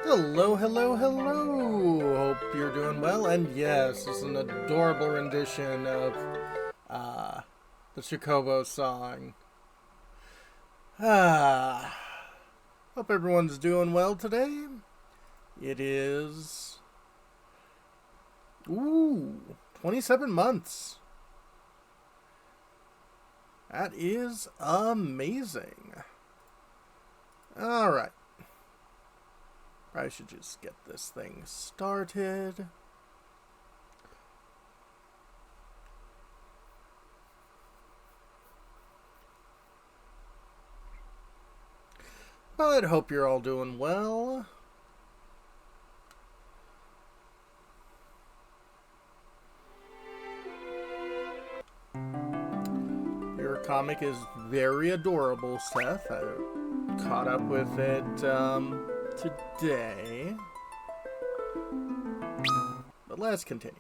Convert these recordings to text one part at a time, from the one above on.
Hello, hello, hello! Hope you're doing well. And yes, it's an adorable rendition of the Chocobo song. Ah, hope everyone's doing well today. It is 27 months. That is amazing. All right. I should just get this thing started. Well, I hope you're all doing well. Your comic is very adorable, Seth. I caught up with it today. But let's continue.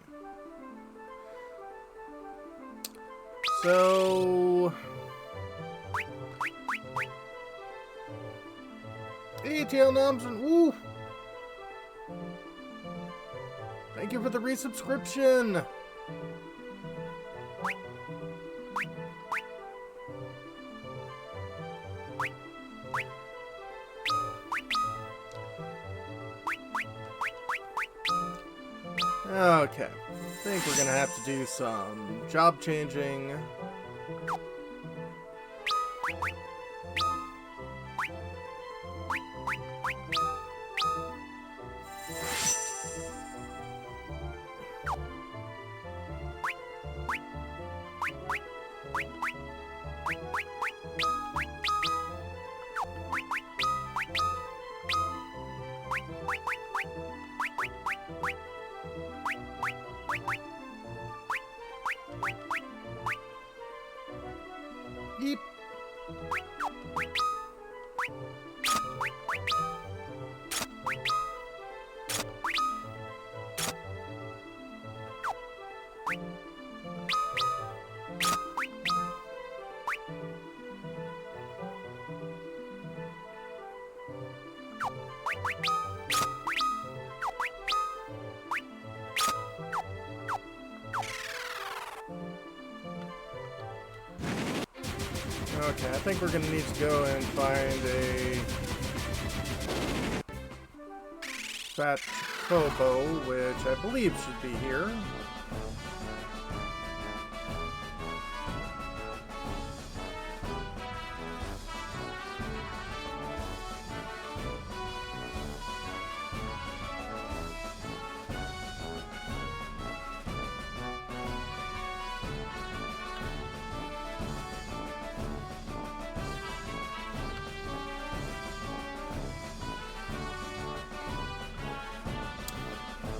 So, ATL Nomson, woo! Thank you for the resubscription. Okay. I think we're gonna have to do some job changing. Yeep. Okay, I think we're gonna need to go and find a fat Kobo, which I believe should be here.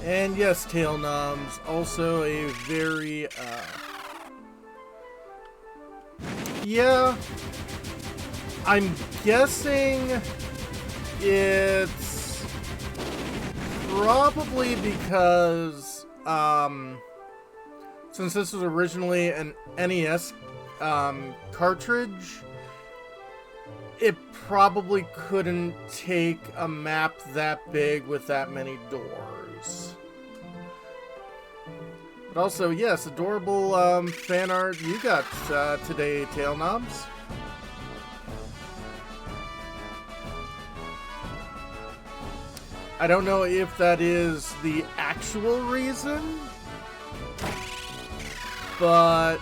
And yes, Tail Noms, also a very, yeah, I'm guessing it's probably because, since this was originally an NES, cartridge, it probably couldn't take a map that big with that many doors. But also, yes, adorable fan art you got today, Tail Knobs. I don't know if that is the actual reason, but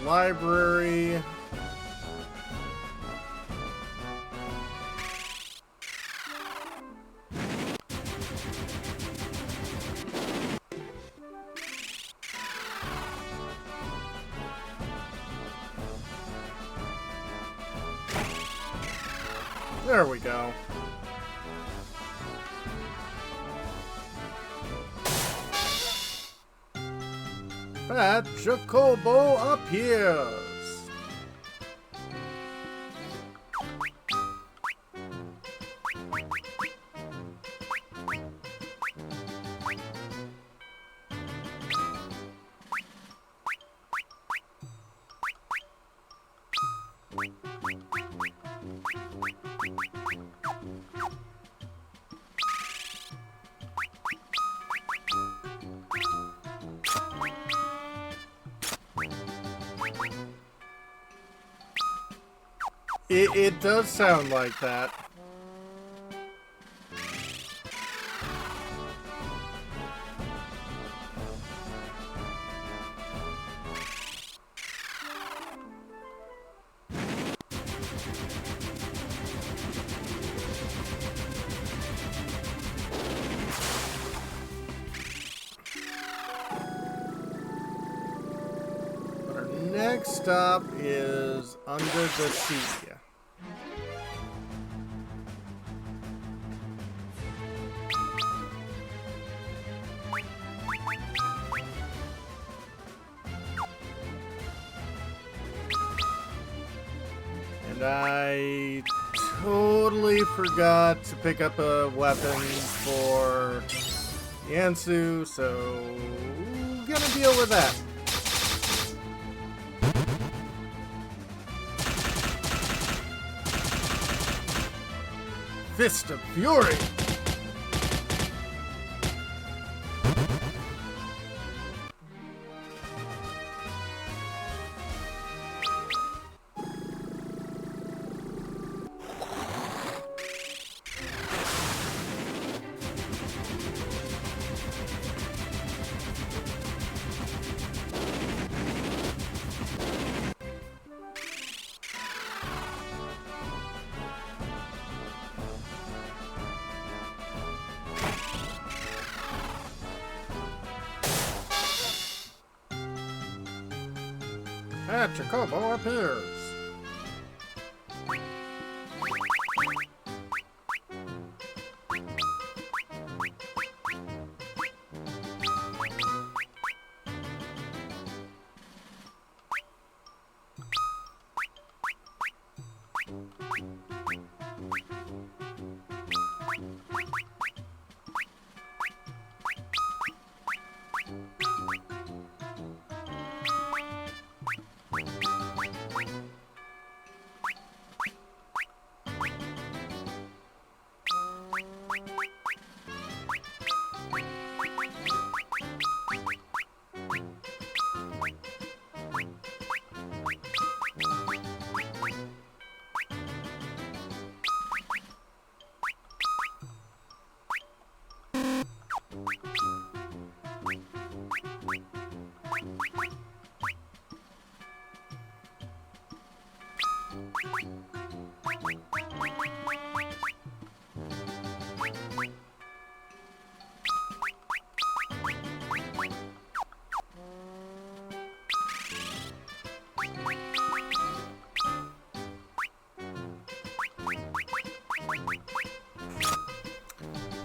library. There we go. Fat Chocobo appears. It does sound like that. But our next stop is Under the Sea. And I totally forgot to pick up a weapon for Yansu, so gonna deal with that. Fist of Fury! And Chocobo appears.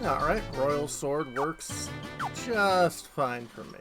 Alright, Royal Sword works just fine for me.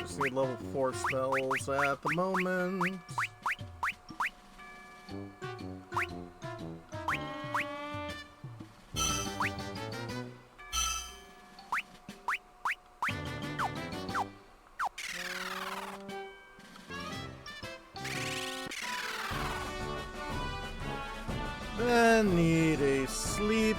Just need level 4 spells at the moment. Then need a sleep.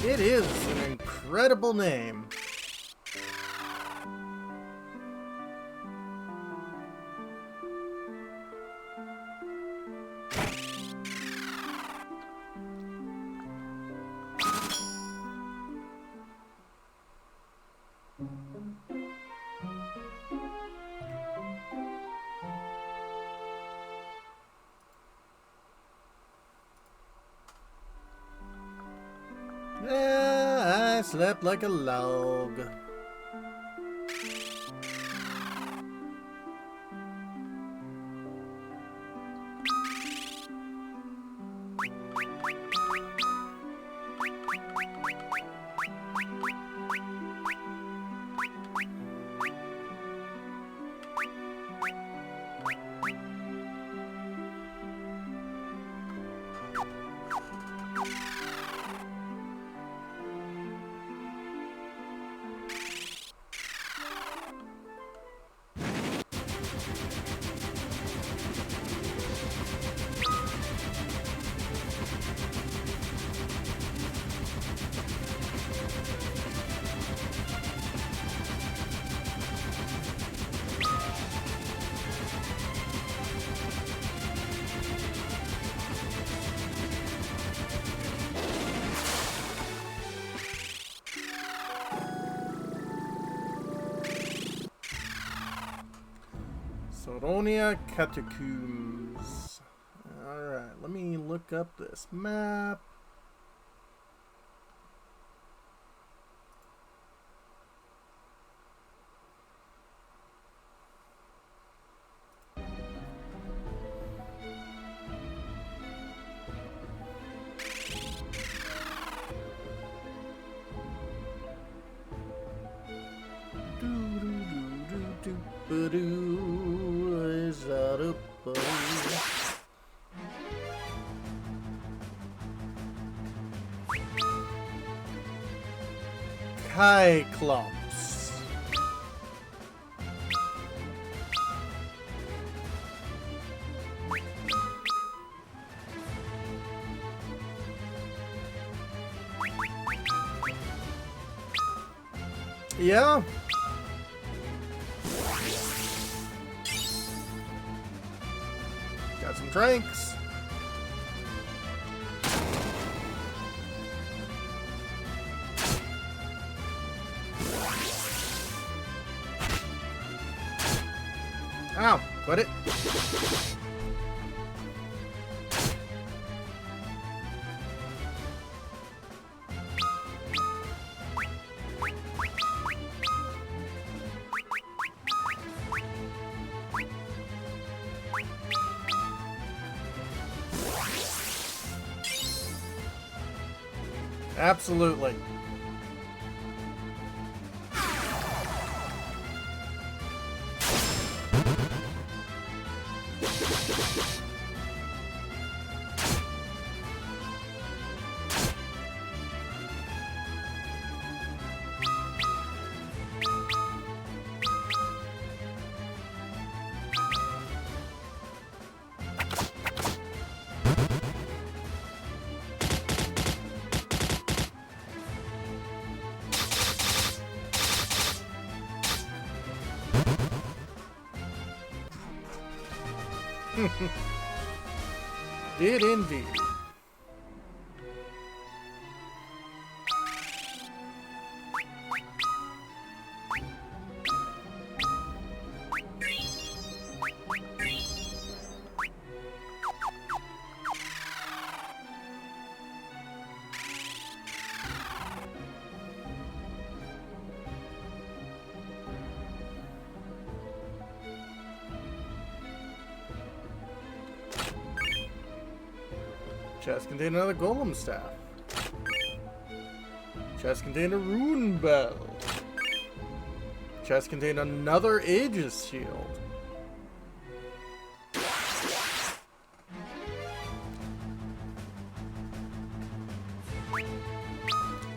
It is an incredible name. I slept like a log. Soronia Catacombs. Alright, let me look up this map. Cyclops. Yeah. Got some drinks. Ow, quit it. Absolutely. Did indeed. Chest contained another golem staff. Chest contained a rune bell. Chest contained another Aegis shield.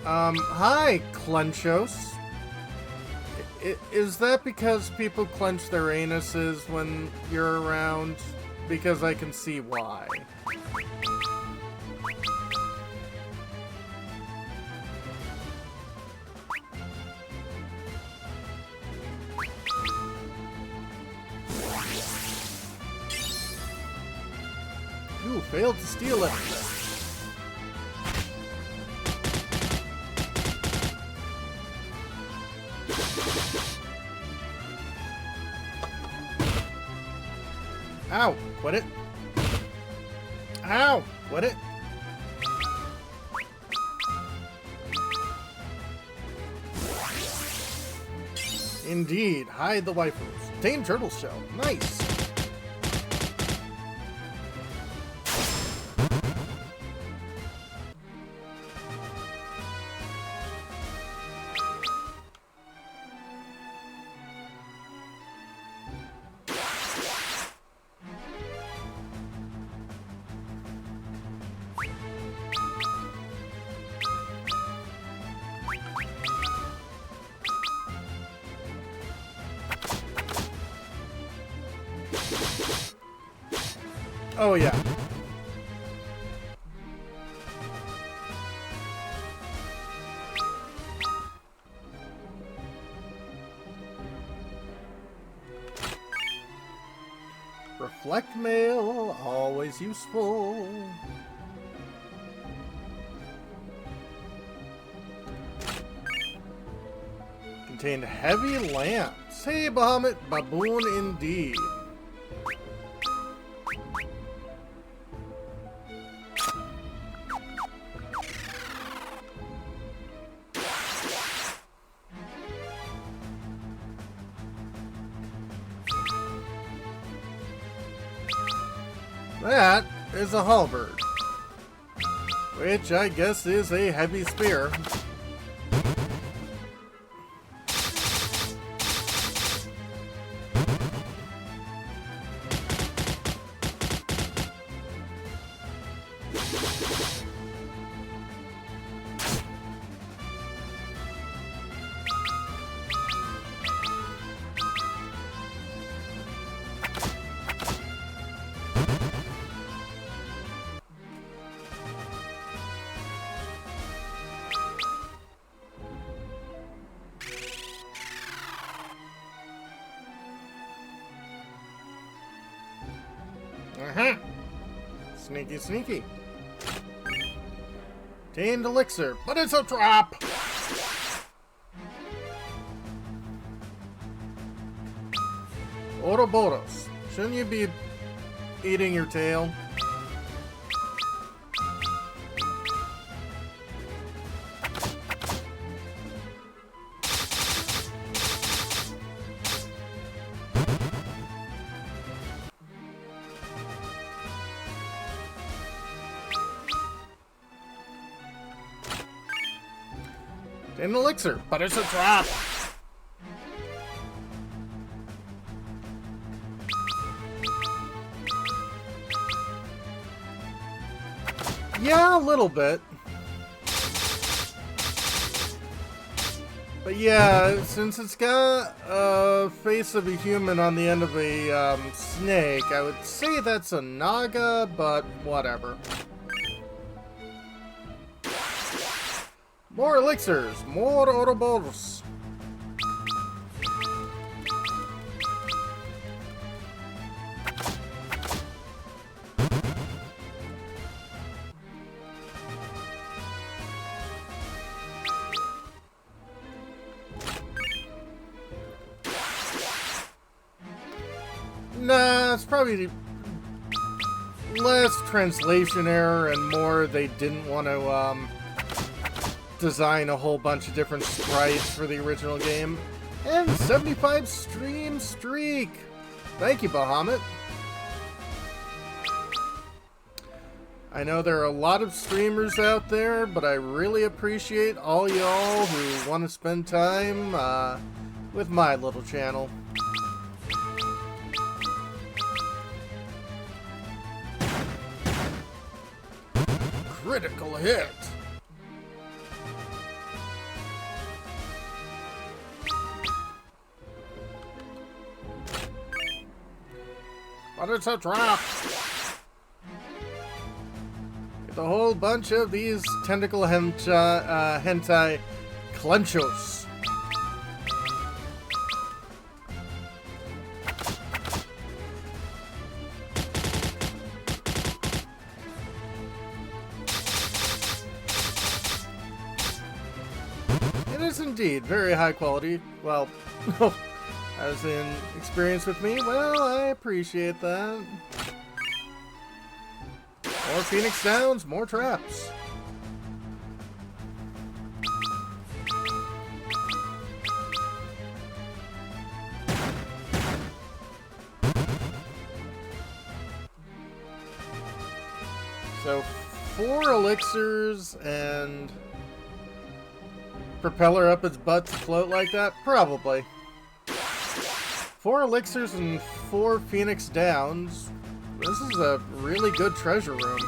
Hi, Clenchos. Is that because people clench their anuses when you're around? Because I can see why. You failed to steal everything. Ow! Quit it! Ow! Quit it! Indeed, hide the waifus. Obtain turtle shell. Nice! Oh, yeah. Reflect mail, always useful. Contained heavy lamps. Hey, Bahamut, baboon indeed. That is a halberd, which I guess is a heavy spear. Uh-huh. Sneaky, sneaky. Tamed elixir, but it's a trap! Ouroboros, shouldn't you be eating your tail? An elixir, but it's a trap! Yeah, a little bit. But yeah, since it's got a face of a human on the end of a snake, I would say that's a naga, but whatever. More elixirs, more Ouroboros. Nah, it's probably less translation error and more they didn't want to design a whole bunch of different sprites for the original game. And 75 stream streak! Thank you, Bahamut. I know there are a lot of streamers out there, but I really appreciate all y'all who want to spend time with my little channel. Critical hit! But it's a trap! Get a whole bunch of these tentacle hentai clenchos. It is indeed very high quality. Well, as in experience with me, well, I appreciate that. More Phoenix Downs, more traps. So, 4 elixirs and propeller up its butt to float like that? Probably. 4 elixirs and 4 Phoenix Downs. This is a really good treasure room.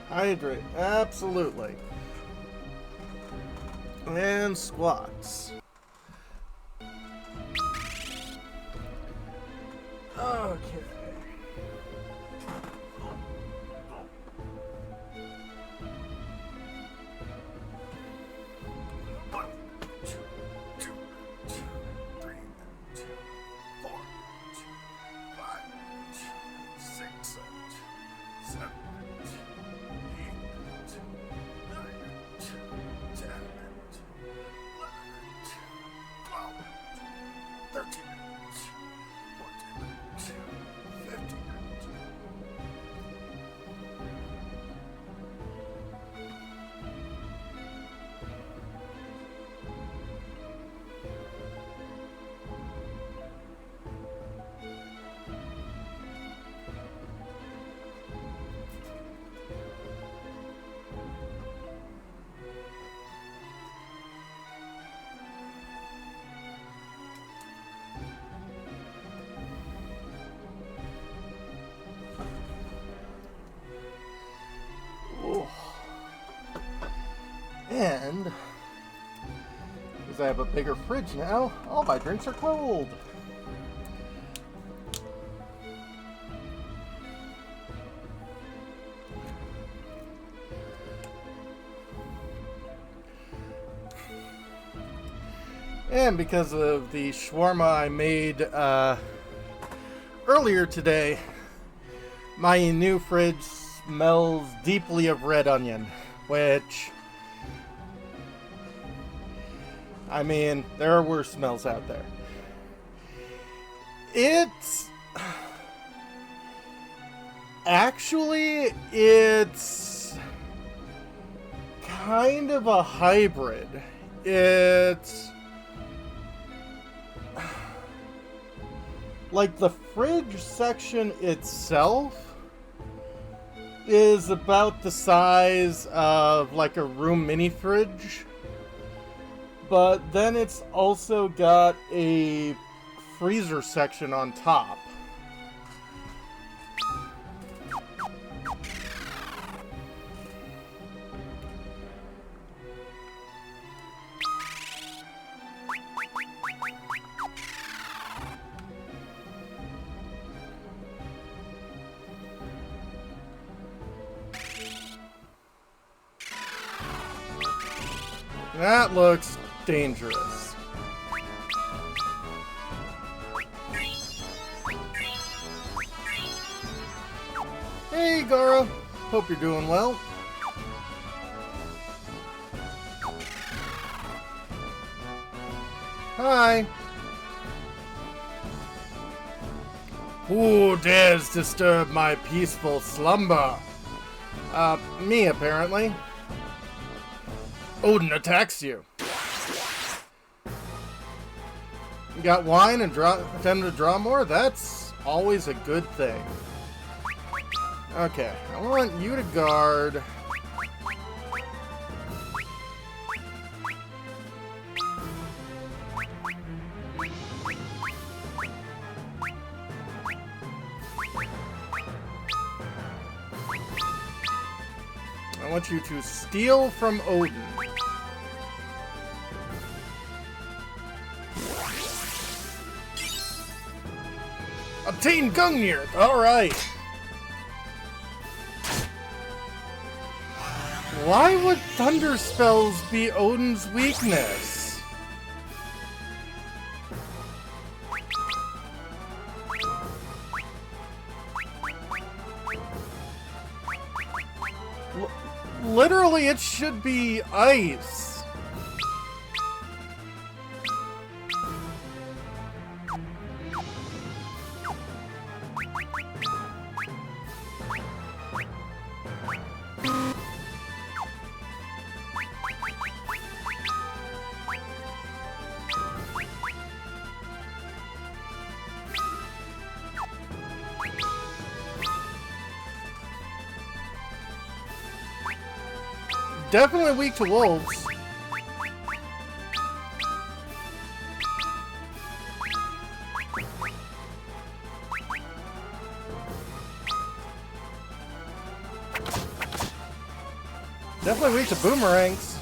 Hydrate, absolutely. And squats. Okay. And, because I have a bigger fridge now, all my drinks are cold. And because of the shawarma I made earlier today, my new fridge smells deeply of red onion, which... I mean, there are worse smells out there. It's kind of a hybrid. It's like the fridge section itself is about the size of like a room mini fridge. But then it's also got a freezer section on top. That looks dangerous. Hey, Gara. Hope you're doing well. Hi. Who dares disturb my peaceful slumber? Me, apparently. Odin attacks you. You got wine and tend to draw more? That's always a good thing. Okay, I want you to guard. I want you to steal from Odin. Obtain Gungnir! Alright. Why would thunder spells be Odin's weakness? Literally, it should be ice. Definitely weak to wolves. Definitely weak to boomerangs.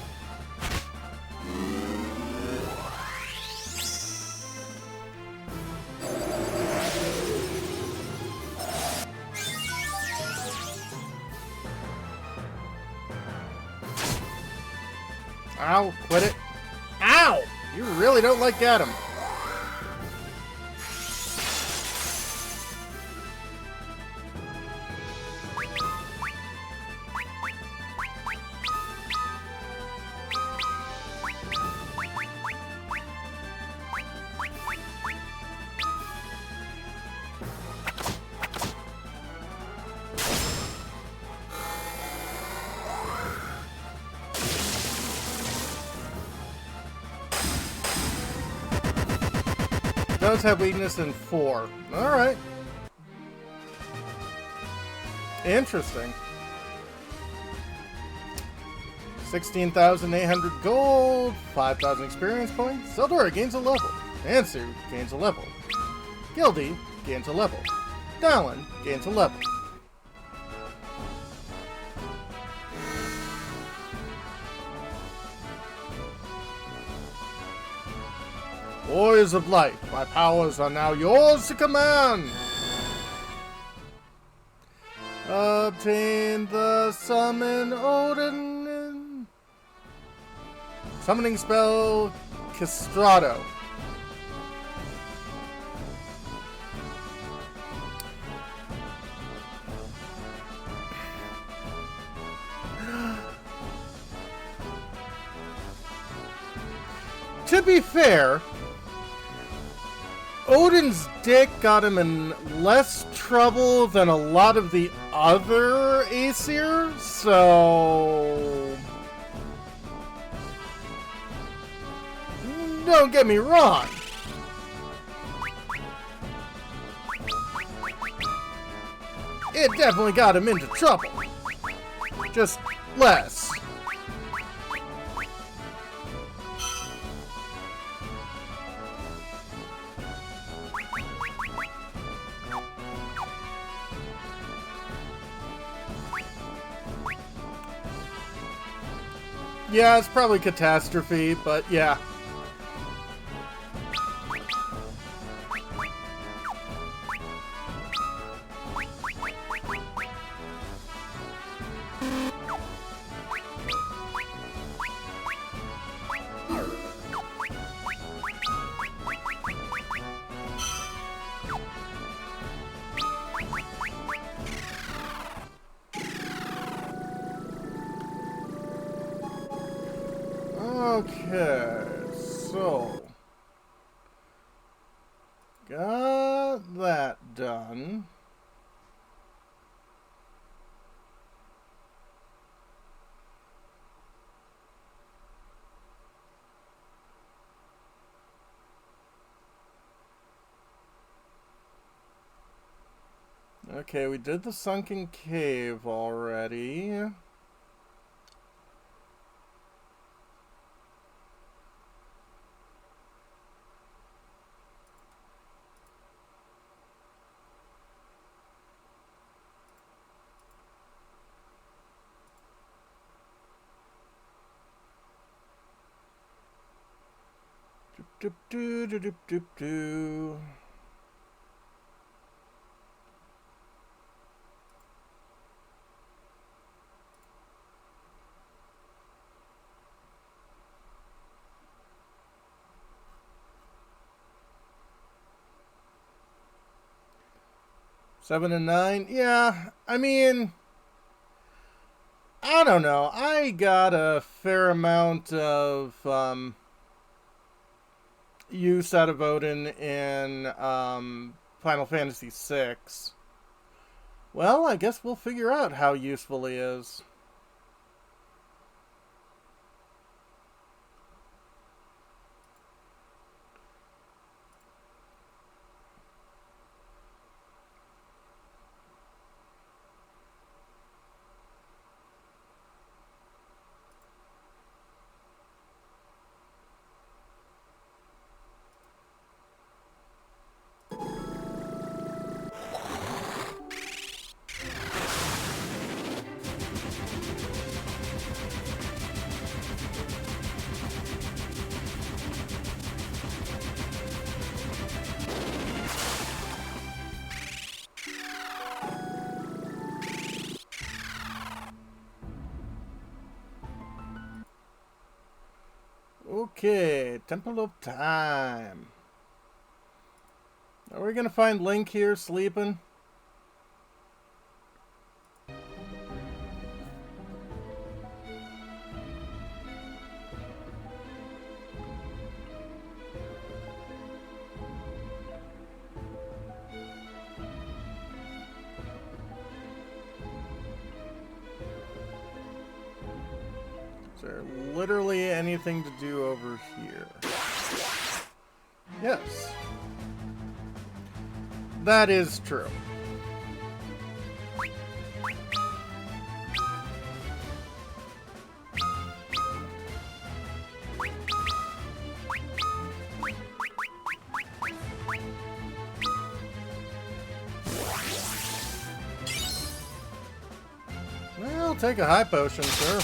Ow, quit it. Ow! You really don't like Adam. Does have weakness in 4. Alright. Interesting. 16,800 gold, 5,000 experience points. Zeldora gains a level. Ansu gains a level. Gildy gains a level. Dallin gains a level. Warriors of Light, my powers are now yours to command! Obtain the Summon Odin... Summoning spell, Castrato. To be fair, Odin's dick got him in less trouble than a lot of the other Aesir, so... Don't get me wrong. It definitely got him into trouble. Just less. Yeah, it's probably catastrophe, but yeah. Okay, so got that done. Okay, we did the sunken cave already. Doop doop doop doop doop doop. Seven and 9? Yeah, I mean, I don't know. I got a fair amount of use out of Odin in Final Fantasy VI. Well, I guess we'll figure out how useful he is. Okay, Temple of Time. Are we gonna find Link here sleeping? Is there literally anything to do over here? Yes. That is true. Well, take a high potion, sir.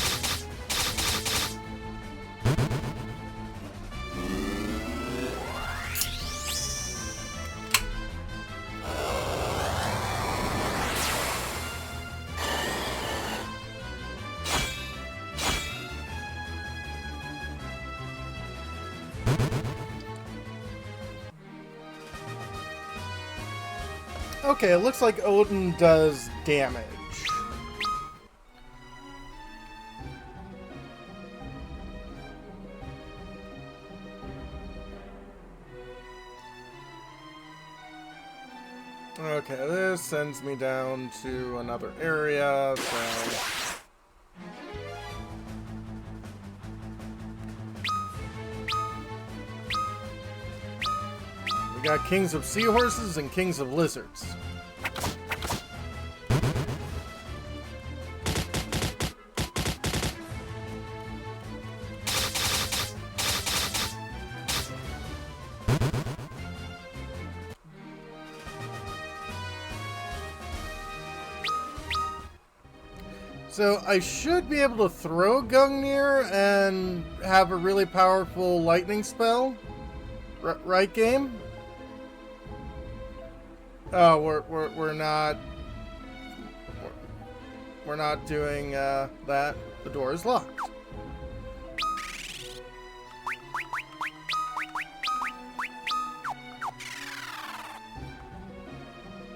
Okay, it looks like Odin does damage. Okay, this sends me down to another area, so... We got kings of seahorses and kings of lizards. So I should be able to throw Gungnir and have a really powerful lightning spell, right, game? Oh, we're not doing that. The door is locked.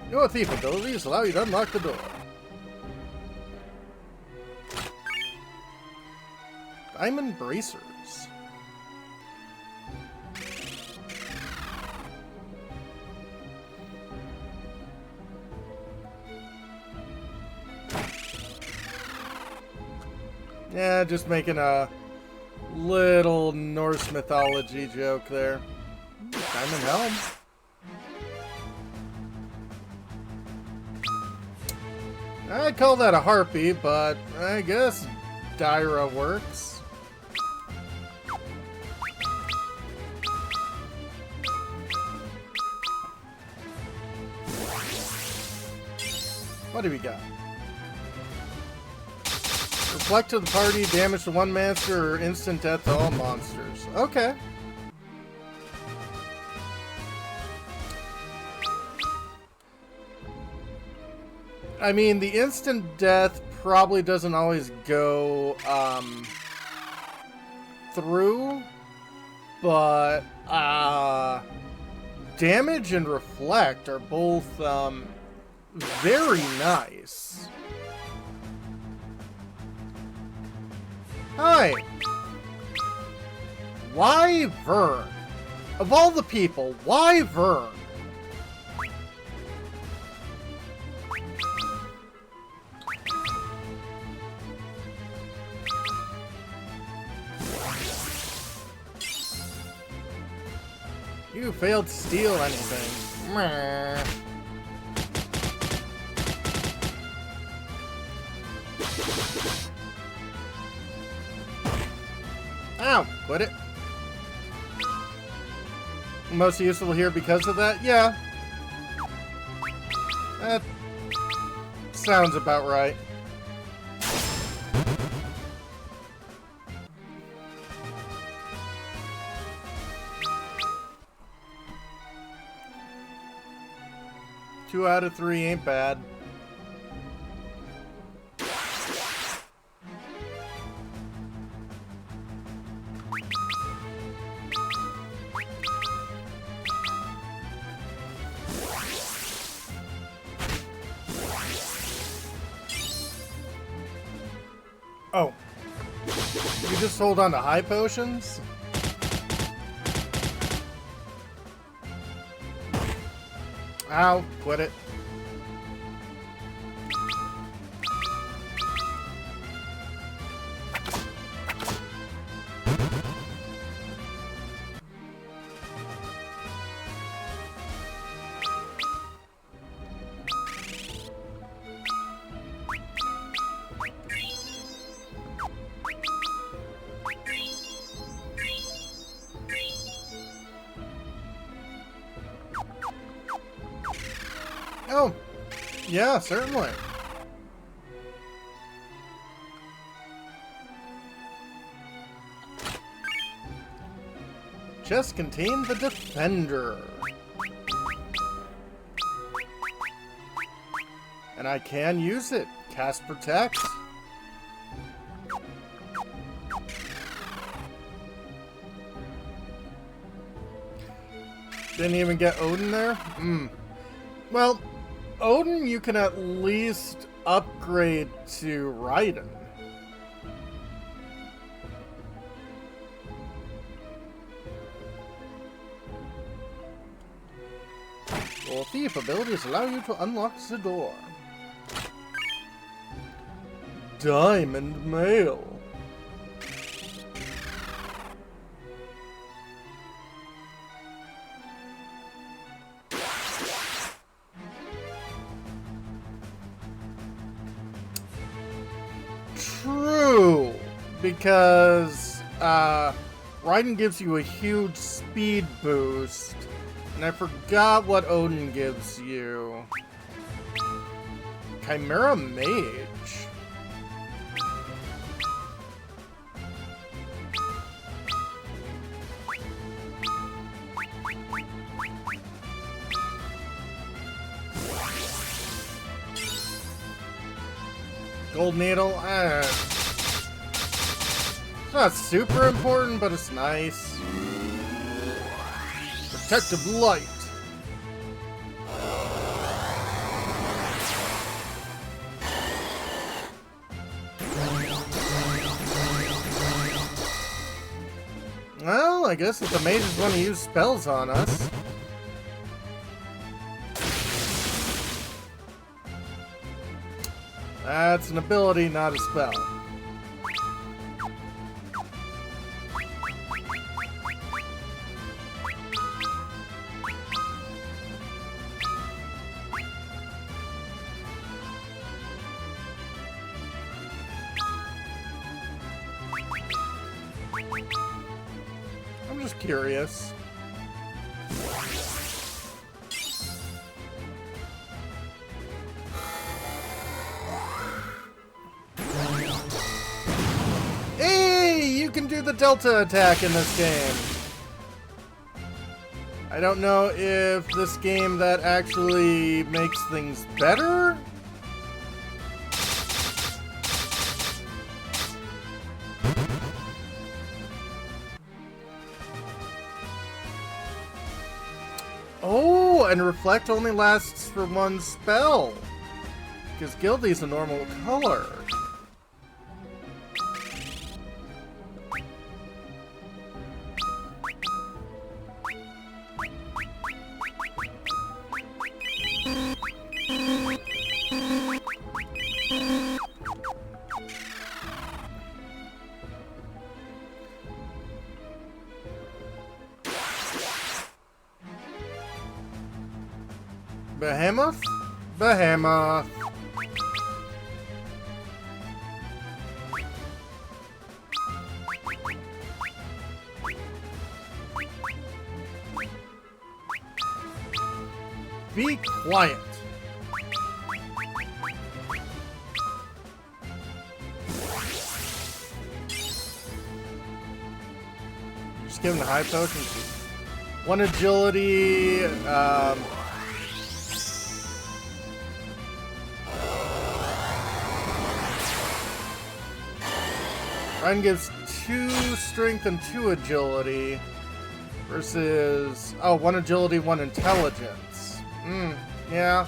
Your thief abilities allow you to unlock the door. Diamond bracers. Yeah, just making a little Norse mythology joke there. Diamond helm. I'd call that a harpy, but I guess Dyra works. What do we got? Reflect to the party, damage to one monster, or instant death to all monsters. Okay. I mean, the instant death probably doesn't always go through, but damage and reflect are both very nice. Hi! Why Vern? Of all the people, why Vern? You failed to steal anything. Meh. Ow! Quit it. Most useful here because of that? Yeah. That sounds about right. Two out of 3 ain't bad. Oh. You just hold on to high potions? Ow, quit it. Oh, yeah, certainly. Chest contained the Defender. And I can use it. Cast Protect. Didn't even get Odin there? Well, Odin you can at least upgrade to Raiden. Your thief abilities allow you to unlock the door. Diamond Mail. True, because Raiden gives you a huge speed boost, and I forgot what Odin gives you. Chimera Mage. Gold Needle, it's not super important, but it's nice. Protective Light. Well, I guess if the mages want to use spells on us. That's an ability, not a spell. I'm just curious. Hey, you can do the Delta attack in this game. I don't know if this game that actually makes things better. Oh, and Reflect only lasts for one spell. Because Gildy's a normal color. Behemoth? Behemoth. Be quiet. Just give him the high potion. One agility, Ryan gives 2 strength and 2 agility versus, oh, 1 agility, 1 intelligence. Yeah.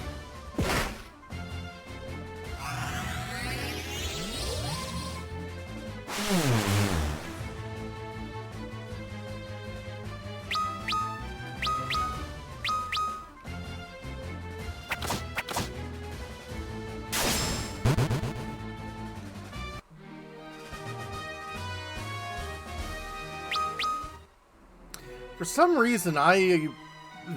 For some reason, I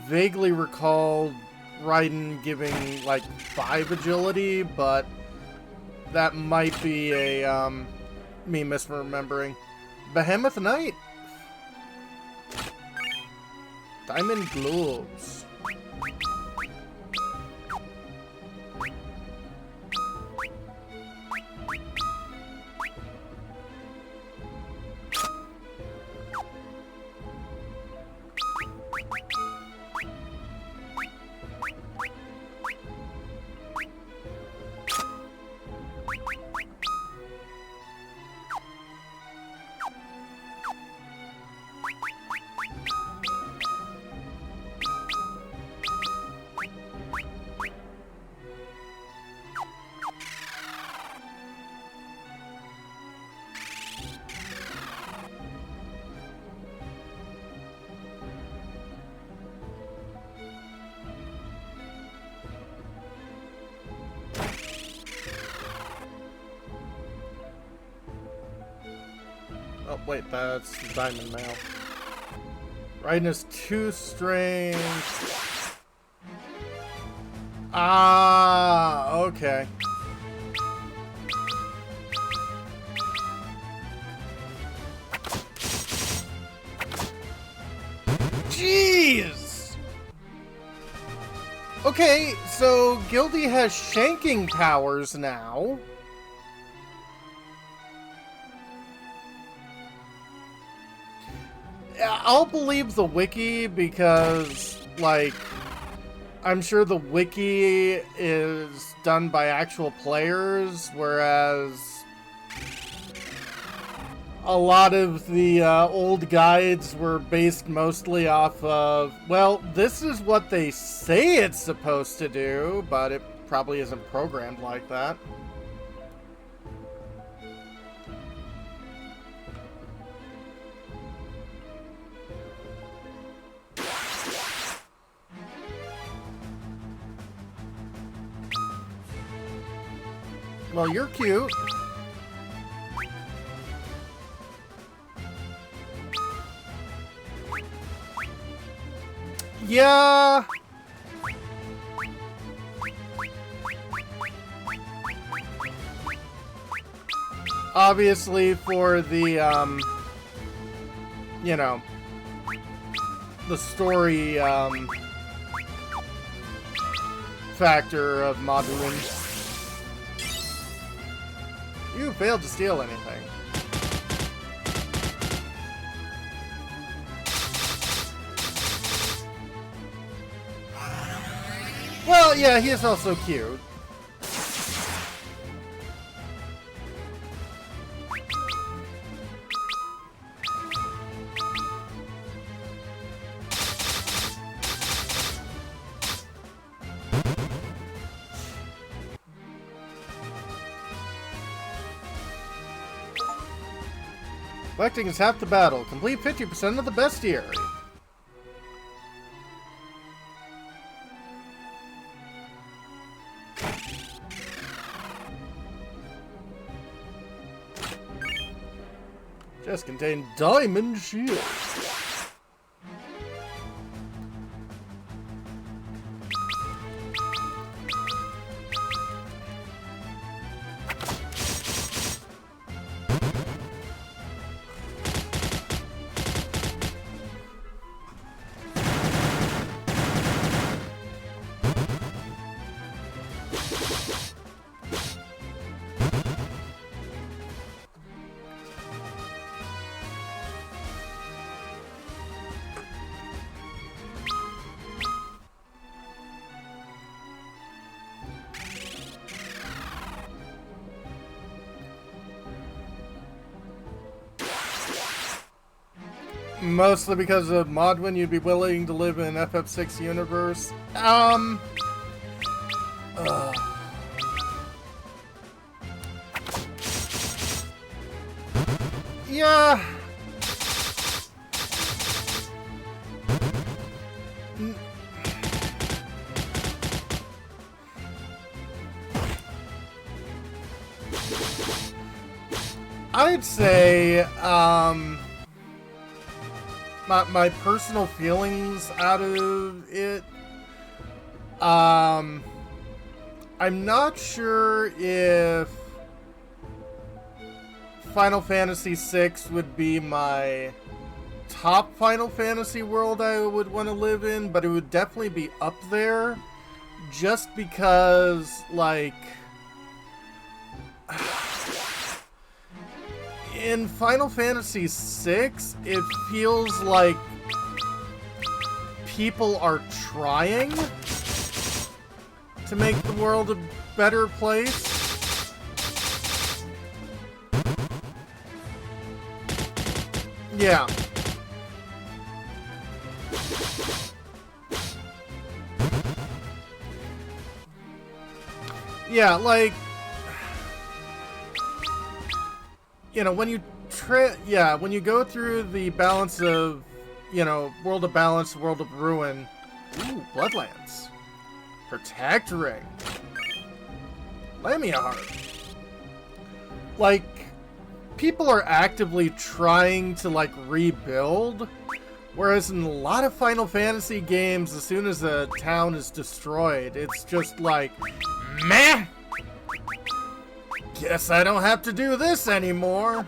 vaguely recall Raiden giving, like, 5 agility, but that might be a, me misremembering. Behemoth Knight. Diamond Gloves. Oh, wait, that's Diamond Mail. Raiden is 2 strength. Ah, okay. Jeez! Okay, so Gildy has shanking powers now. I'll believe the wiki because, like, I'm sure the wiki is done by actual players, whereas a lot of the old guides were based mostly off of, well, this is what they say it's supposed to do, but it probably isn't programmed like that. Well, you're cute. Yeah. Obviously, for the, you know, the story, factor of modeling. You failed to steal anything. Well, yeah, he is also cute. Collecting is half the battle. Complete 50% of the bestiary. Just contain diamond shield. Mostly because of Modwin, you'd be willing to live in FF6 universe. Yeah. I'd say, my personal feelings out of it, I'm not sure if Final Fantasy VI would be my top Final Fantasy world I would want to live in, but it would definitely be up there, just because, like, in Final Fantasy VI, it feels like people are trying to make the world a better place. Yeah. Yeah, like, you know, when you when you go through the balance of, you know, World of Balance, World of Ruin. Ooh, Bloodlands. Protect Ring. Lamia Heart. Like, people are actively trying to, like, rebuild, whereas in a lot of Final Fantasy games, as soon as a town is destroyed, it's just like, meh! Guess I don't have to do this anymore.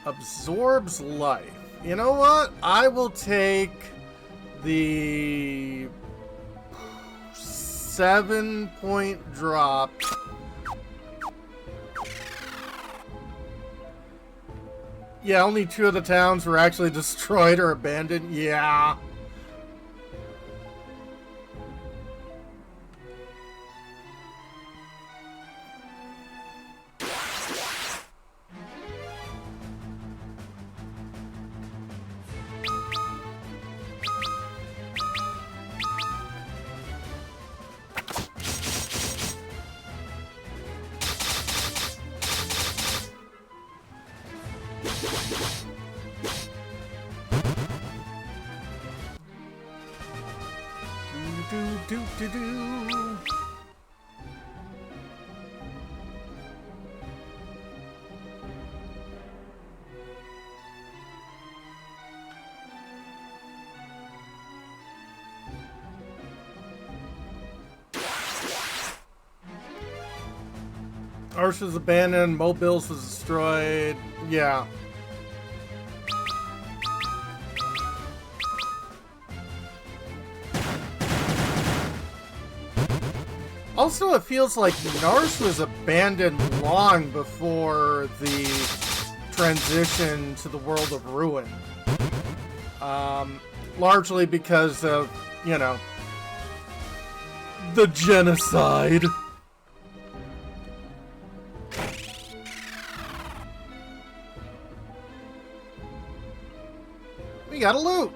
Absorbs life. You know what? I will take the 7-point drop. Yeah, only 2 of the towns were actually destroyed or abandoned. Yeah. Do. Arch was abandoned, Mobiles was destroyed. Yeah. Also, it feels like Narsh was abandoned long before the transition to the world of Ruin. Largely because of, you know, the genocide. We got a loot!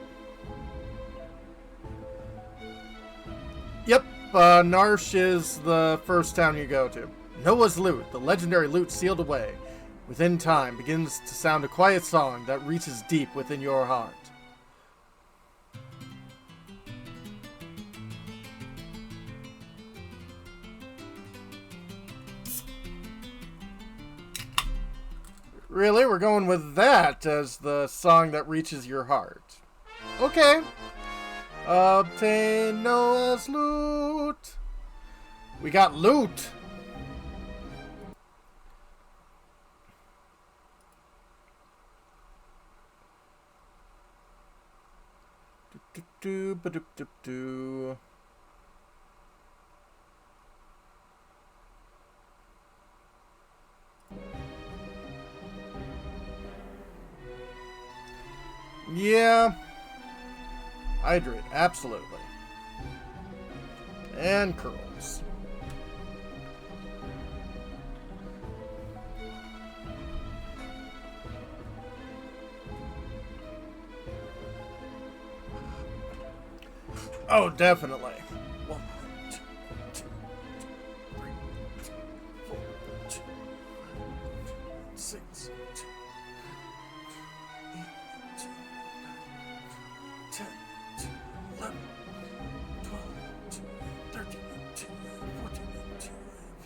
Yep. Narsh is the first town you go to. Noah's Loot, the legendary loot sealed away. Within time begins to sound a quiet song that reaches deep within your heart. Really? We're going with that as the song that reaches your heart. Okay. Obtain Noah's loot. We got loot. Do. Yeah. Hydrate, absolutely. And curls. Oh, definitely. 1, 2, 2, 3, 4, 2, 6, 2, 8, 2, 10, 2, 11, 12, 2, 13, 2, 14, 2,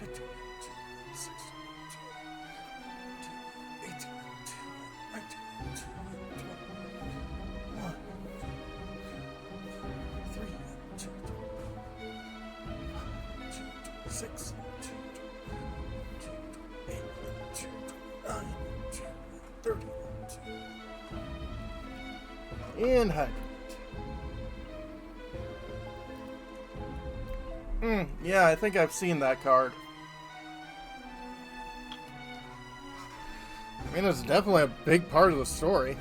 15, 2, 16, 2, 18, 2, 19, 2, 21, 3, 2, 6, 2, 8, 2, 9, 2, 30, 2. And hydrate. Yeah, I think I've seen that card. I mean, it's definitely a big part of the story.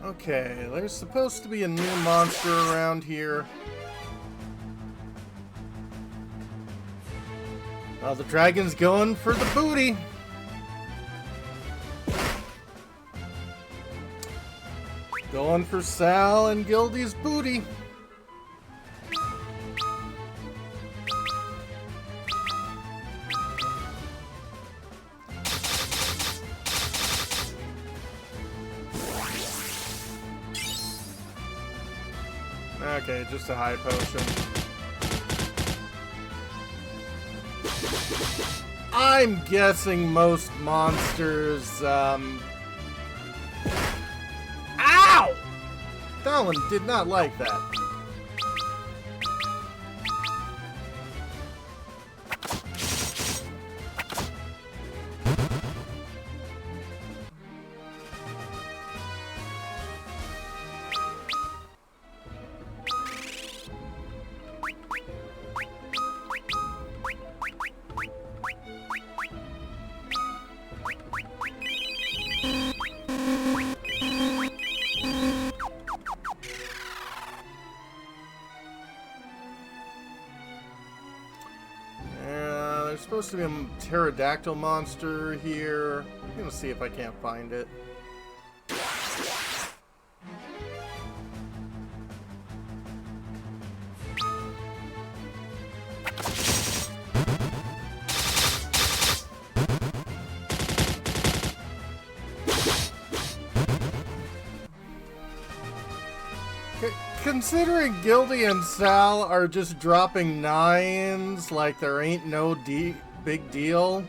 Okay, there's supposed to be a new monster around here. Oh, the dragon's going for the booty. Going for Sal and Gildy's booty. Okay, just a high potion. I'm guessing most monsters, Ow! That one did not like that. There's supposed to be a pterodactyl monster here. I'm gonna see if I can't find it. Considering Gildy and Sal are just dropping 9s like there ain't no big deal.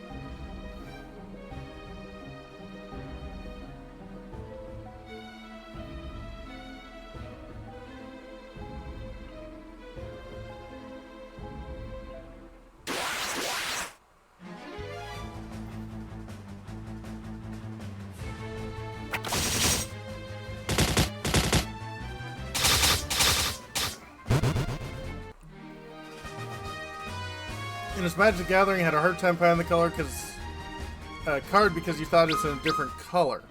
In his Magic Gathering, had a hard time finding the color card because you thought it was in a different color.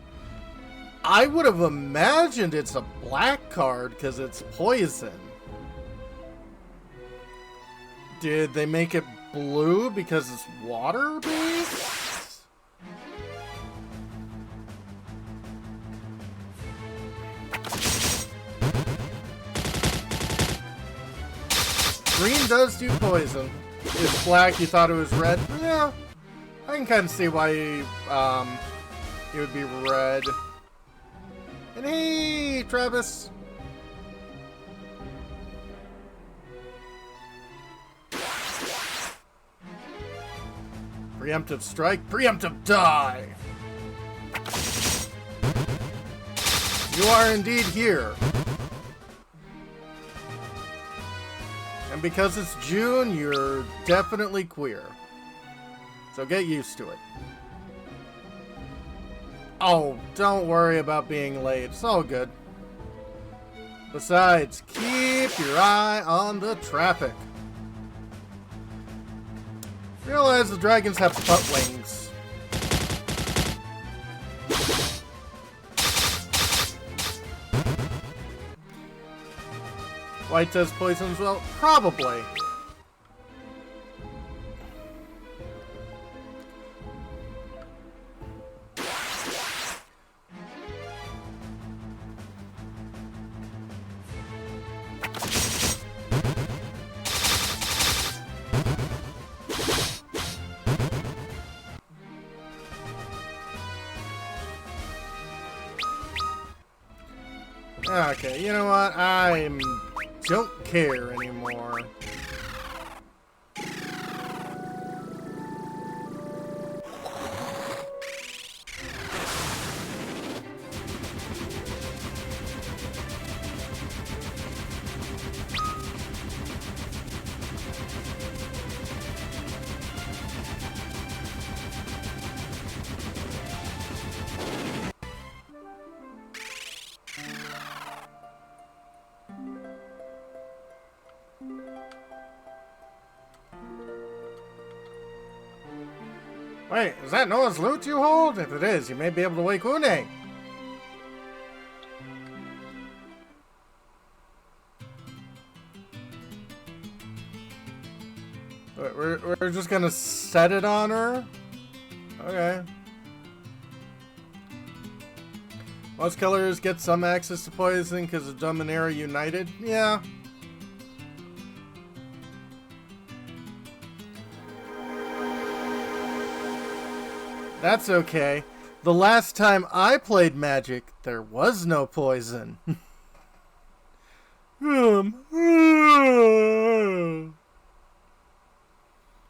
I would have imagined it's a black card because it's poison. Did they make it blue because it's water-based? Green does do poison. It's black, you thought it was red? Yeah, I can kind of see why it would be red. And hey, Travis! Preemptive strike, preemptive die! You are indeed here. And because it's June, you're definitely queer. So get used to it. Oh, don't worry about being late. It's all good. Besides, keep your eye on the traffic. Realize the dragons have butt wings. White does poison as well? Probably. Okay, you know what? I don't care anymore. Wait, is that Noah's loot you hold? If it is, you may be able to wake Unda. We're just gonna set it on her? Okay. Most colors get some access to poison because of Dominaria United? Yeah. That's okay. The last time I played Magic, there was no poison. You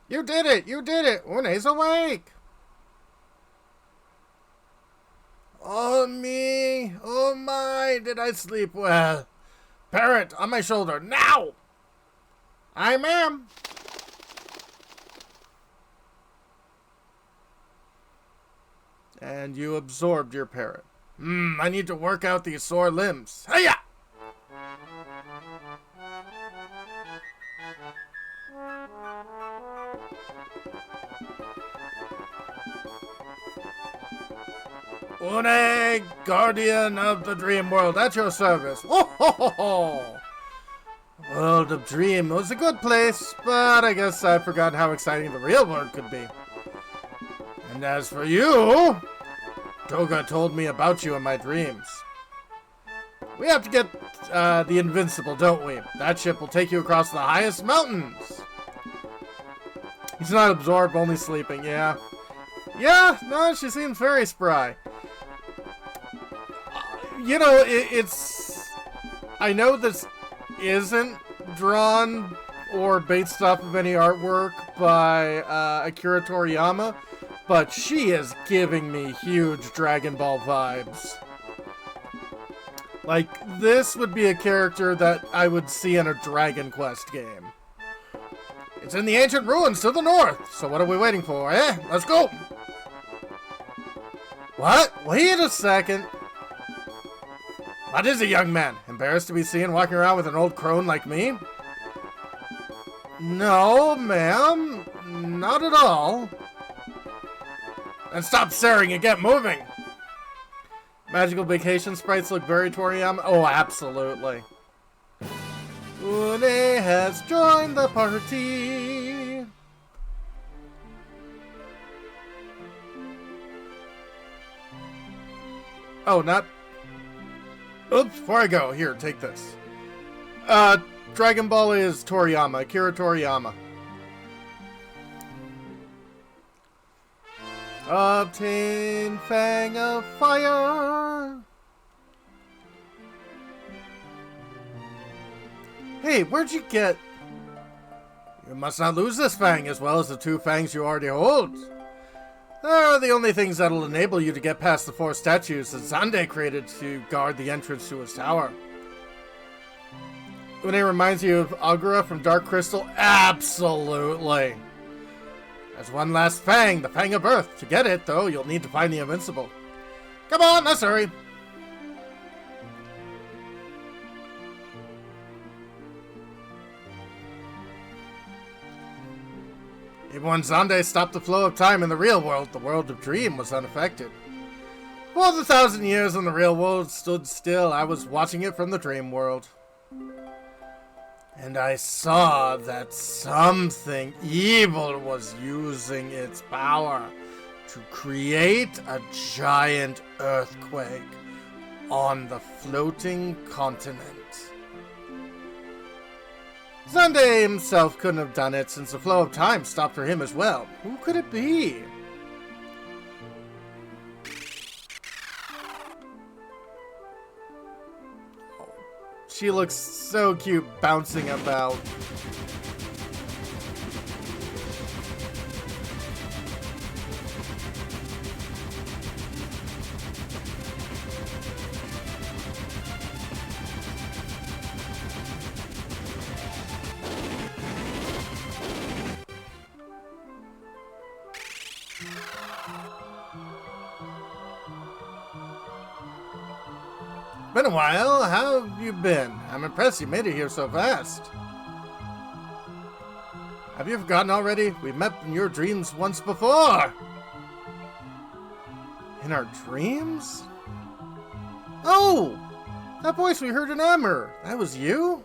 did it! You did it! Unda's awake! Oh me! Oh my! Did I sleep well? Parrot, on my shoulder, now! I am! And you absorbed your parrot. I need to work out these sore limbs. Hiya! Unda, guardian of the dream world, at your service. Oh, ho, ho, ho. World of Dream was a good place, but I guess I forgot how exciting the real world could be. And as for you, Toga told me about you in my dreams. We have to get the Invincible, don't we? That ship will take you across the highest mountains. He's not absorbed, only sleeping, yeah. Yeah, no, she seems very spry. You know, it's... I know this isn't drawn or based off of any artwork by Akira Toriyama, but she is giving me huge Dragon Ball vibes. Like, this would be a character that I would see in a Dragon Quest game. It's in the ancient ruins to the north, so what are we waiting for, eh? Let's go! What? Wait a second. What is it, young man? Embarrassed to be seen walking around with an old crone like me? No, ma'am. Not at all. Then stop staring and get moving. Magical vacation sprites look very Toriyama. Oh, absolutely. Une has joined the party. Oh, not... Oops, before I go, here, take this. Dragon Ball is Toriyama, Akira Toriyama. Obtain Fang of Fire. Hey, where'd you get... You must not lose this Fang as well as the 2 Fangs you already hold. They're the only things that'll enable you to get past the 4 statues that Zande created to guard the entrance to his tower. When it reminds you of Agura from Dark Crystal? Absolutely! There's one last Fang, the Fang of Earth. To get it, though, you'll need to find the Invincible. Come on, let's hurry! Even when Zande stopped the flow of time in the real world, the world of Dream was unaffected. For the 1,000 years when the real world stood still, I was watching it from the dream world. And I saw that something evil was using its power to create a giant earthquake on the floating continent. Zande himself couldn't have done it since the flow of time stopped for him as well. Who could it be? She looks so cute bouncing about. Been a while. How have you been? I'm impressed you made it here so fast. Have you forgotten already? We've met in your dreams once before. In our dreams? Oh! That voice we heard in Amber. That was you?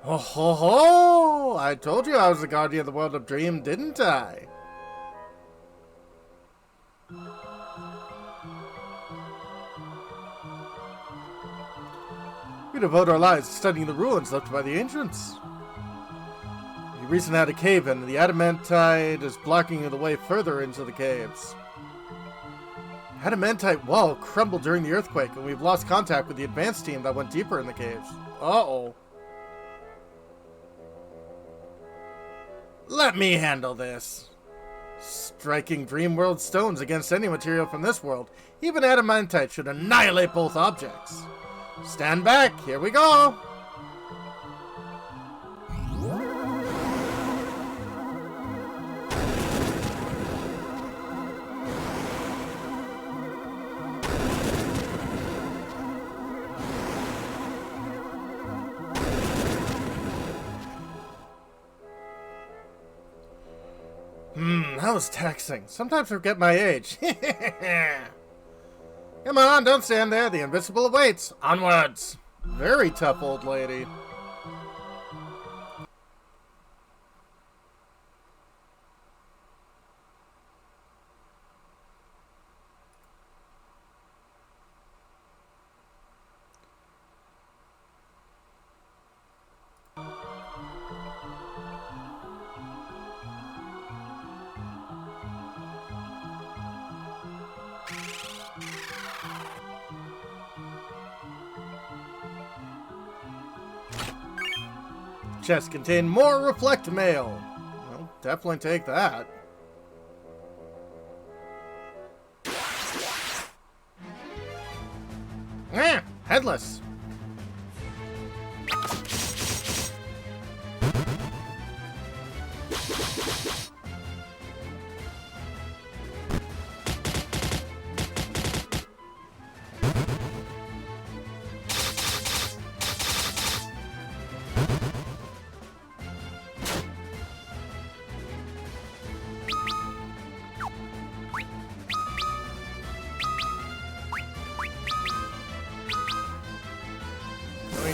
Oh ho ho! I told you I was the guardian of the world of Dream, didn't I? We devote our lives to studying the ruins left by the ancients. We recently had a cave in, and the adamantite is blocking the way further into the caves. The adamantite wall crumbled during the earthquake, and we've lost contact with the advance team that went deeper in the caves. Uh-oh. Let me handle this. Striking Dream World stones against any material from this world, even adamantite should annihilate both objects. Stand back, here we go! That was taxing. Sometimes I forget my age. Come on, don't stand there. The Invincible awaits. Onwards. Very tough old lady. chest contain more reflect mail. I'll definitely take that. Headless.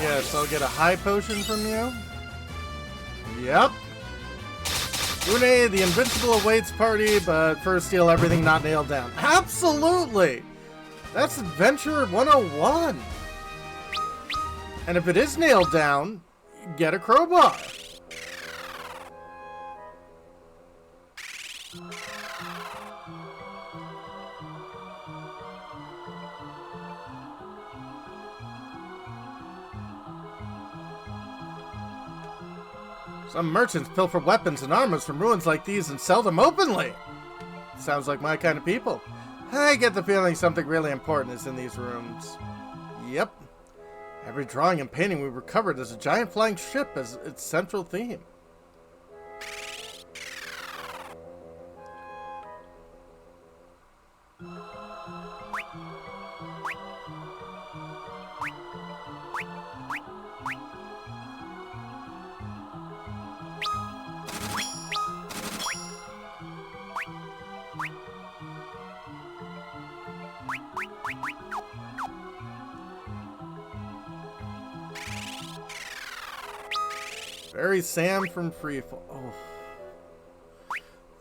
Yes, I'll get a high potion from you. Yep. Une, the Invincible awaits party, but first steal everything not nailed down. Absolutely! That's Adventure 101. And if it is nailed down, get a crowbar. Some merchants pilfer weapons and armors from ruins like these and sell them openly. Sounds like my kind of people. I get the feeling something really important is in these rooms. Yep. Every drawing and painting we recovered has a giant flying ship as its central theme. Barry Sam from Freefall. Oh.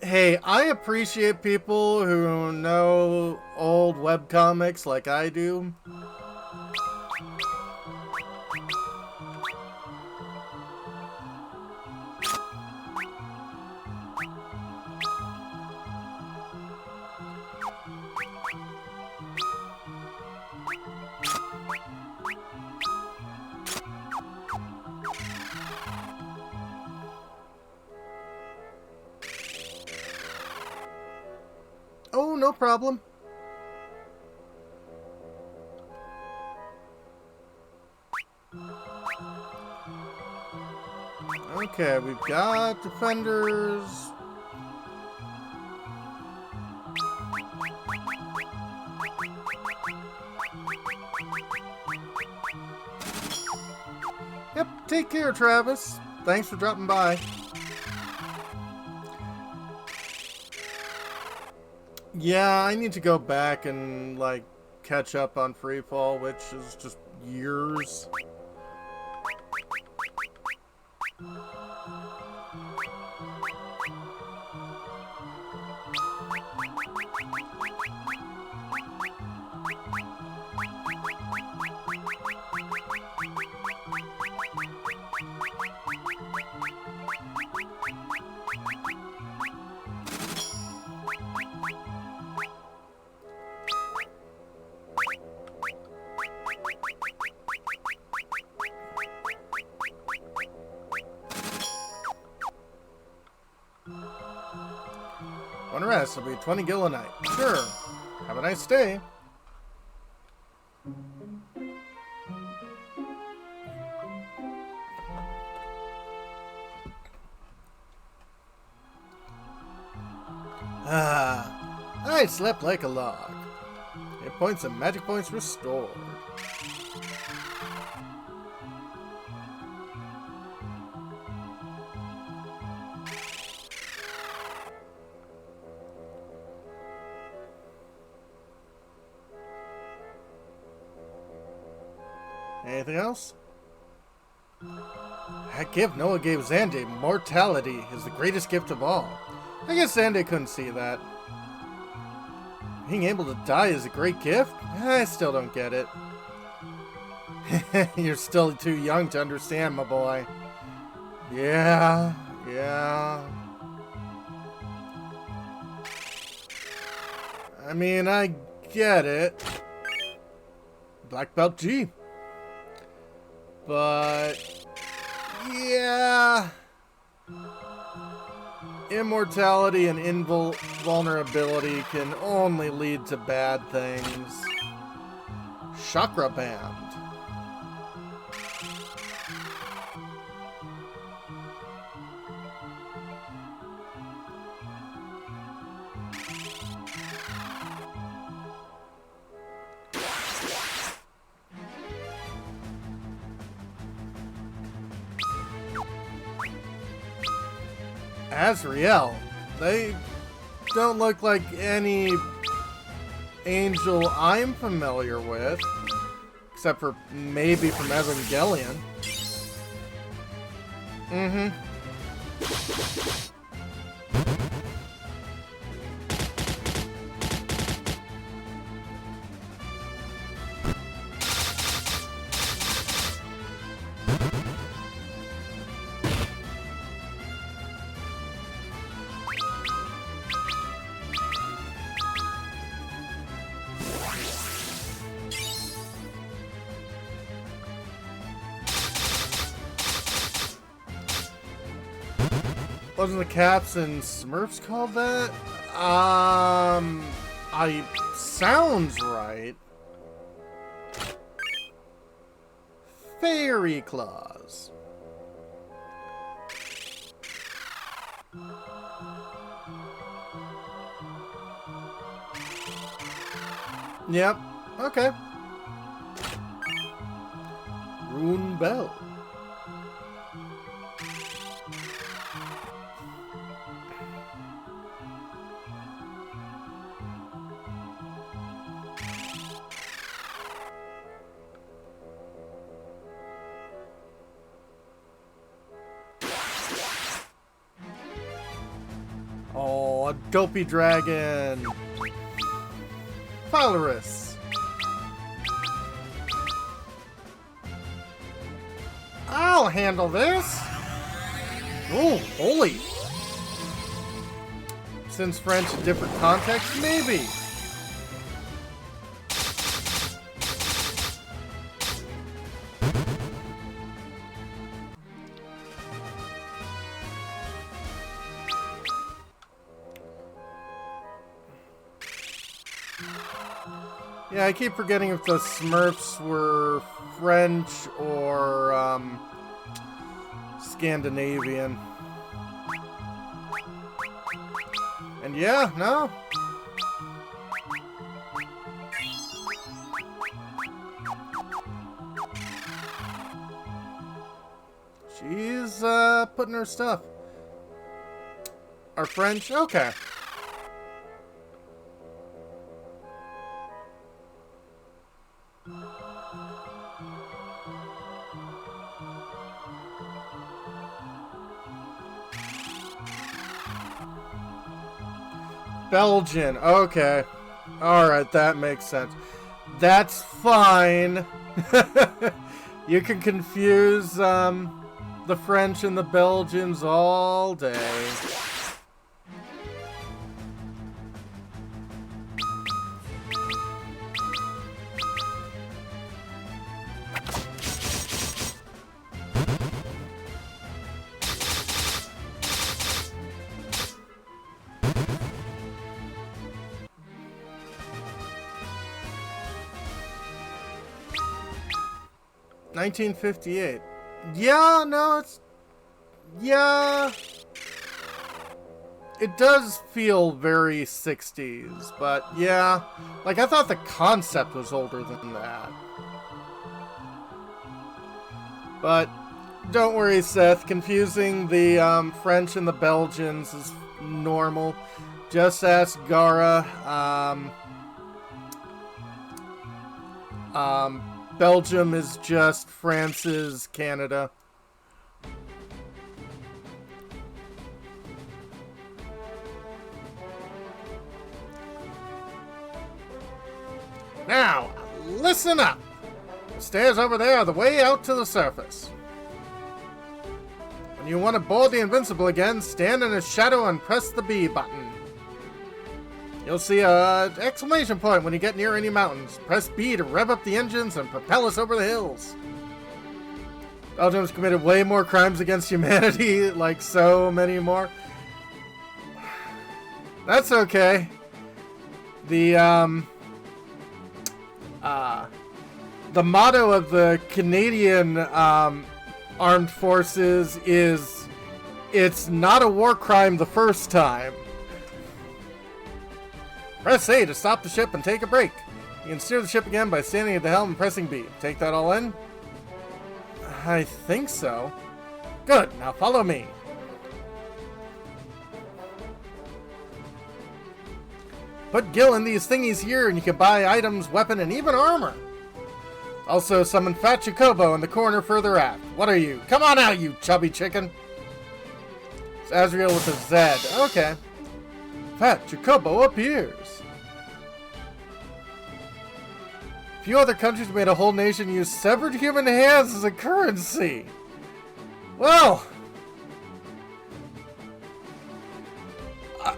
Hey, I appreciate people who know old webcomics like I do. Oh, no problem. Okay, we've got defenders. Yep, take care, Travis. Thanks for dropping by. Yeah, I need to go back and, like, catch up on Freefall, which is just years. One rest will be 20 gil a night. Sure. Have a nice day. I slept like a log. Hit points and magic points restored. Anything else? That gift Noah gave Xande, mortality, is the greatest gift of all. I guess Xande couldn't see that. Being able to die is a great gift? I still don't get it. You're still too young to understand, my boy. Yeah. I mean, I get it. Black Belt G. But Yeah. Immortality and invulnerability can only lead to bad things. Chakra Band. Azrael. They don't look like any angel I'm familiar with. Except for maybe from Evangelion. Mm-hmm. Wasn't the Caps and Smurfs called that? Sounds right. Fairy Claws. Yep. Okay. Rune Bell. Oh, a dopey dragon. Polaris. I'll handle this. Oh, holy. Since French in different contexts, maybe. Yeah, I keep forgetting if the Smurfs were French or Scandinavian. And yeah, no. She's putting her stuff. Are French? Okay. Belgian. Okay. Alright, that makes sense. That's fine. You can confuse the French and the Belgians all day. $1958. Yeah, no, it's... Yeah... It does feel very 60s, but yeah. Like, I thought the concept was older than that. But, don't worry, Seth. Confusing the French and the Belgians is normal. Just ask Gara. Belgium is just France's Canada. Now, listen up. The stairs over there are the way out to the surface. When you want to board the Invincible again, stand in a shadow and press the B button. You'll see an exclamation point when you get near any mountains. Press B to rev up the engines and propel us over the hills. Belgium's committed way more crimes against humanity, like so many more. That's okay. The motto of the Canadian armed forces is, "It's not a war crime the first time." Press A to stop the ship and take a break. You can steer the ship again by standing at the helm and pressing B. Take that all in? I think so. Good, now follow me. Put Gil in these thingies here and you can buy items, weapon, and even armor. Also, summon Fat Jacobo in the corner further aft. What are you? Come on out, you chubby chicken. It's Azrael with a Z. Okay. Fat Jacobo appears. Few other countries made a whole nation use severed human hands as a currency. Well,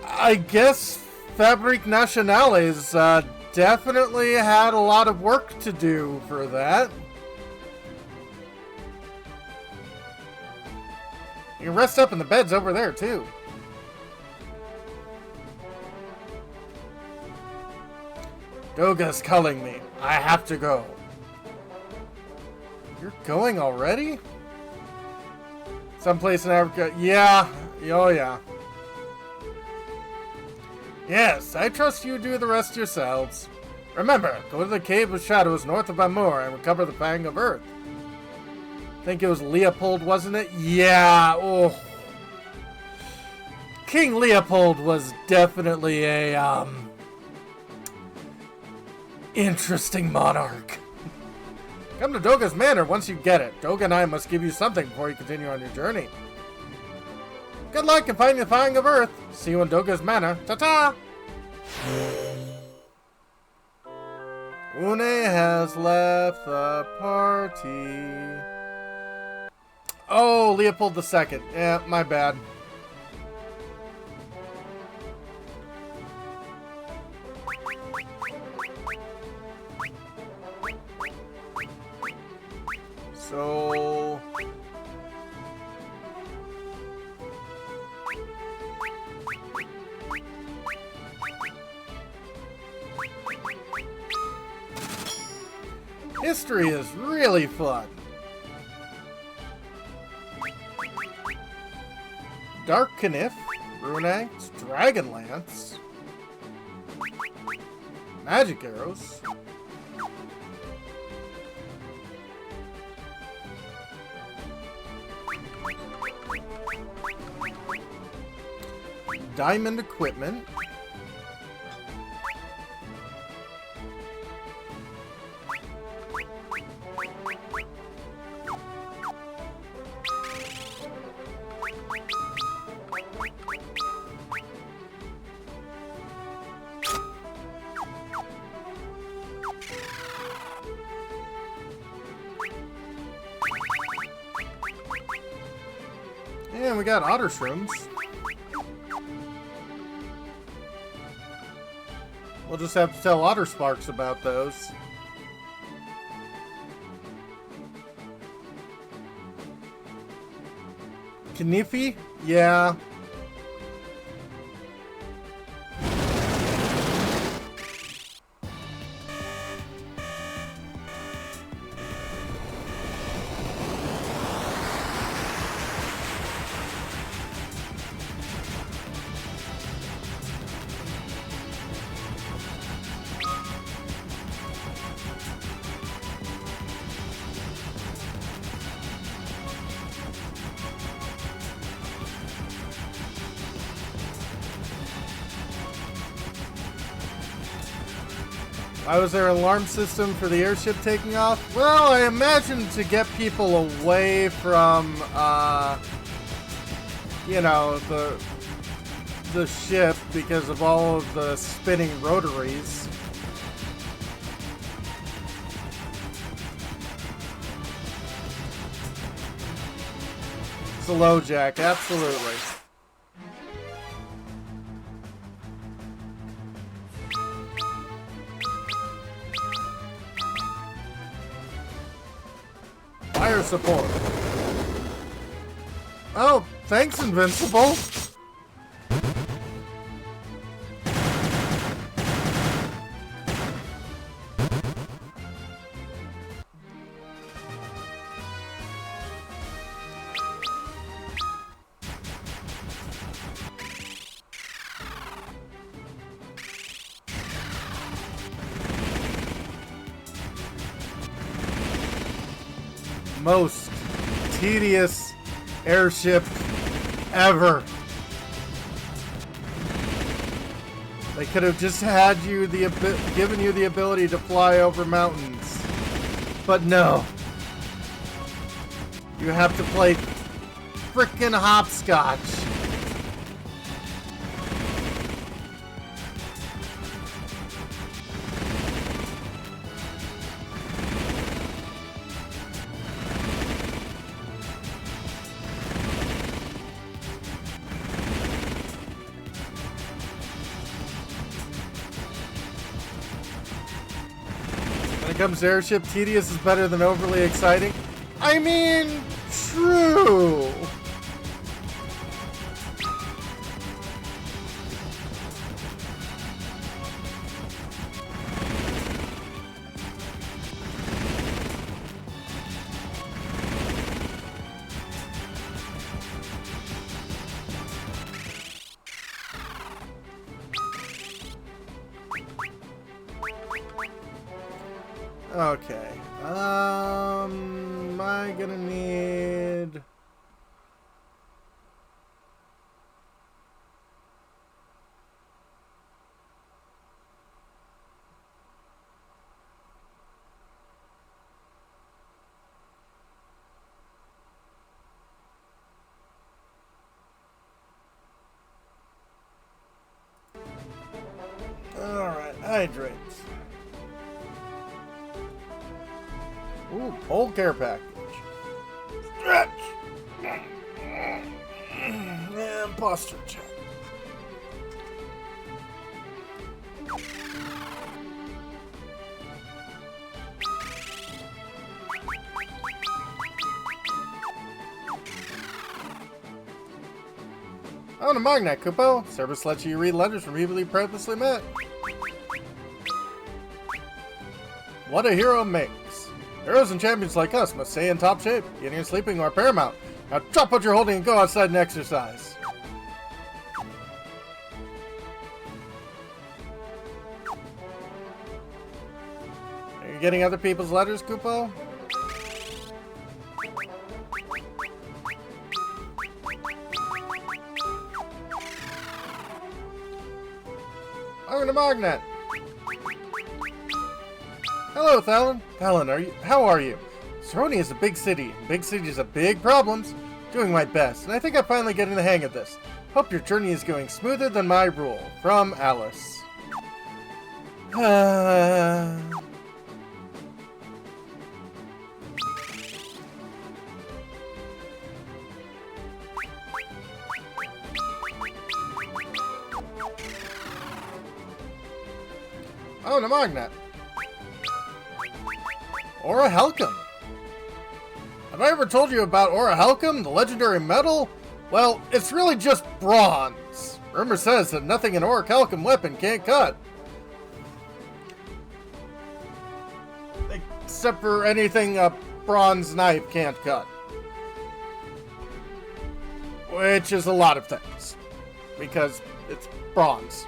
I guess Fabrique Nationales definitely had a lot of work to do for that. You can rest up in the beds over there, too. Doga's calling me. I have to go. You're going already? Someplace in Africa. Yeah. Oh, yeah. Yes, I trust you do the rest yourselves. Remember, go to the Cave of Shadows north of Amur and recover the Fang of Earth. Think it was Leopold, wasn't it? Yeah. Oh. King Leopold was definitely a, interesting monarch. Come to Doga's Manor once you get it. Doga and I must give you something before you continue on your journey. Good luck in finding the Fang of Earth. See you in Doga's Manor. Ta-ta! Une has left the party. Oh, Leopold II. Yeah, my bad. So... history is really fun. Dark Knif, Runex, Dragonlance, Magic Arrows, Diamond Equipment, and we got otter shrooms. We'll just have to tell Otter Sparks about those. Kniffy? Yeah. Why was there an alarm system for the airship taking off? Well, I imagine to get people away from, you know, the ship because of all of the spinning rotaries. It's a low jack, absolutely. Fire support. Oh, thanks, Invincible. Most tedious airship ever. They could have just had you given you the ability to fly over mountains. But no. You have to play frickin' hopscotch. When it comes to airship, tedious is better than overly exciting. I mean, true. Okay. Am I gonna need... Alright, hydrates. Ooh, old care package. Stretch! And posture check. On a magnet, Kupo. Service lets you read letters from people you previously met. What a hero makes. Heroes and champions like us must stay in top shape. Eating and sleeping are paramount. Now drop what you're holding and go outside and exercise. Are you getting other people's letters, Kupo? I'm gonna magnet. Hello, Thalen. Thalen, how are you? Saroni is a big city. Big cities have big problems. Doing my best, and I think I'm finally getting the hang of this. Hope your journey is going smoother than my rule. From Alice. Oh, the magnet. Aura Helcom. Have I ever told you about Aura Helcom, the legendary metal? Well, it's really just bronze. Rumor says that nothing an Aura Helcom weapon can't cut. Except for anything a bronze knife can't cut. Which is a lot of things. Because it's bronze.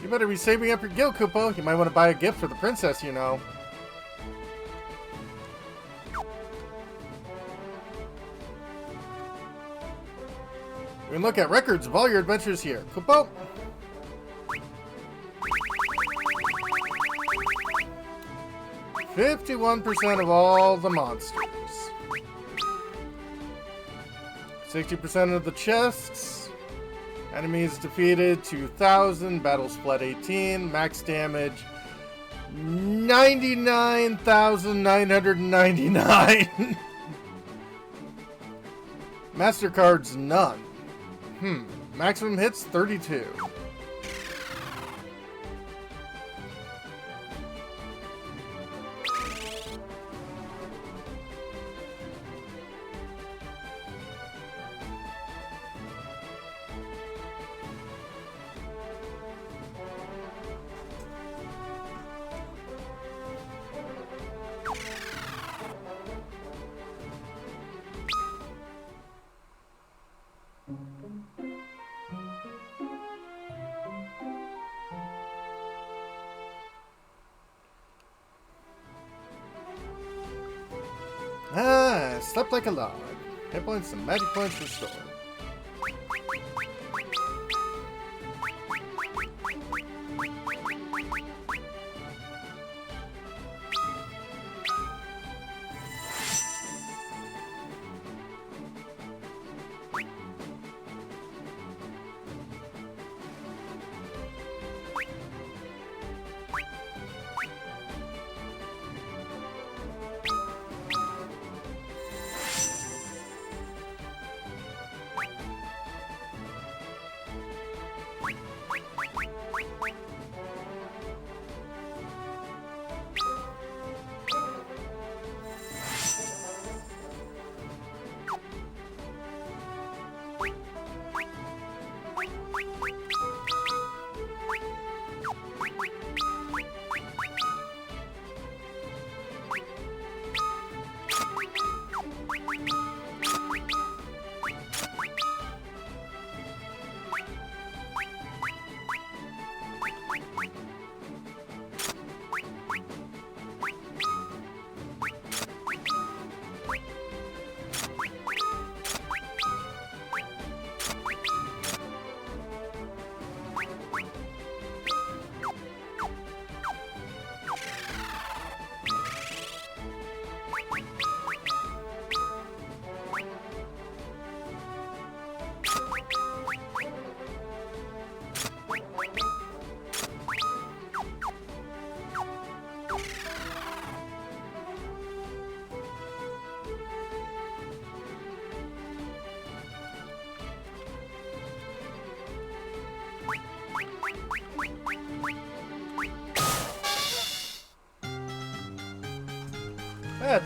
You better be saving up your gil, Kupo. You might want to buy a gift for the princess, you know. We can look at records of all your adventures here. Kupo. $51% of all the monsters. 60% of the chests. Enemies defeated 2,000. Battle split 18. Max damage 99,999. MasterCard's none. Maximum hits 32. Slept like a log. Hit points and magic points restored.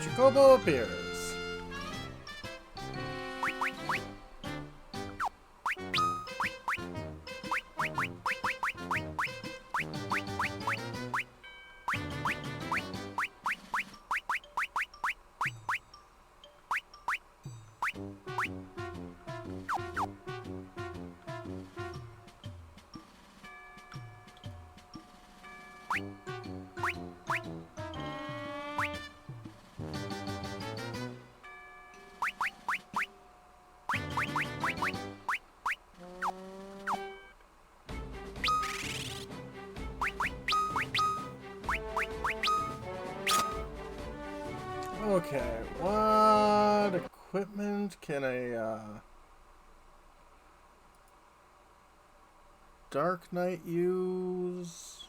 Chocobo appears. Okay, what equipment can a Dark Knight use?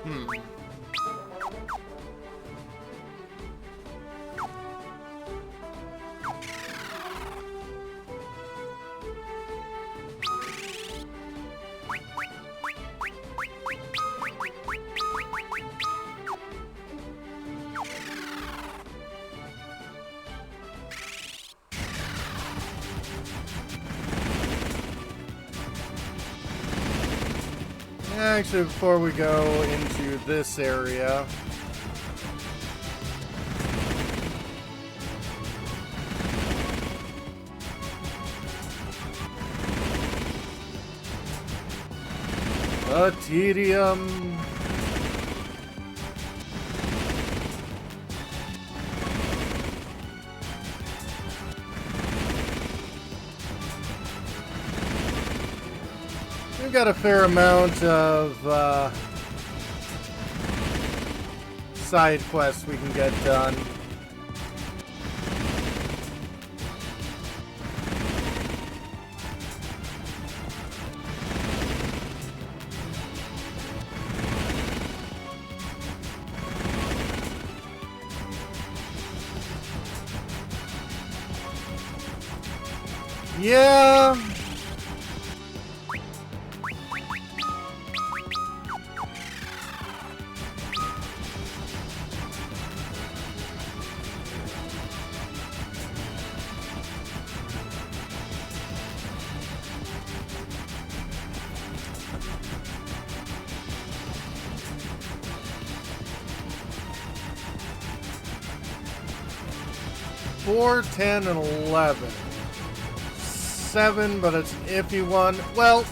Hmm. Actually, before we go into this area, a tedium. We've got a fair amount of side quests we can get done. Yeah. Four, 10, and 11. 7, but it's an iffy one. Well,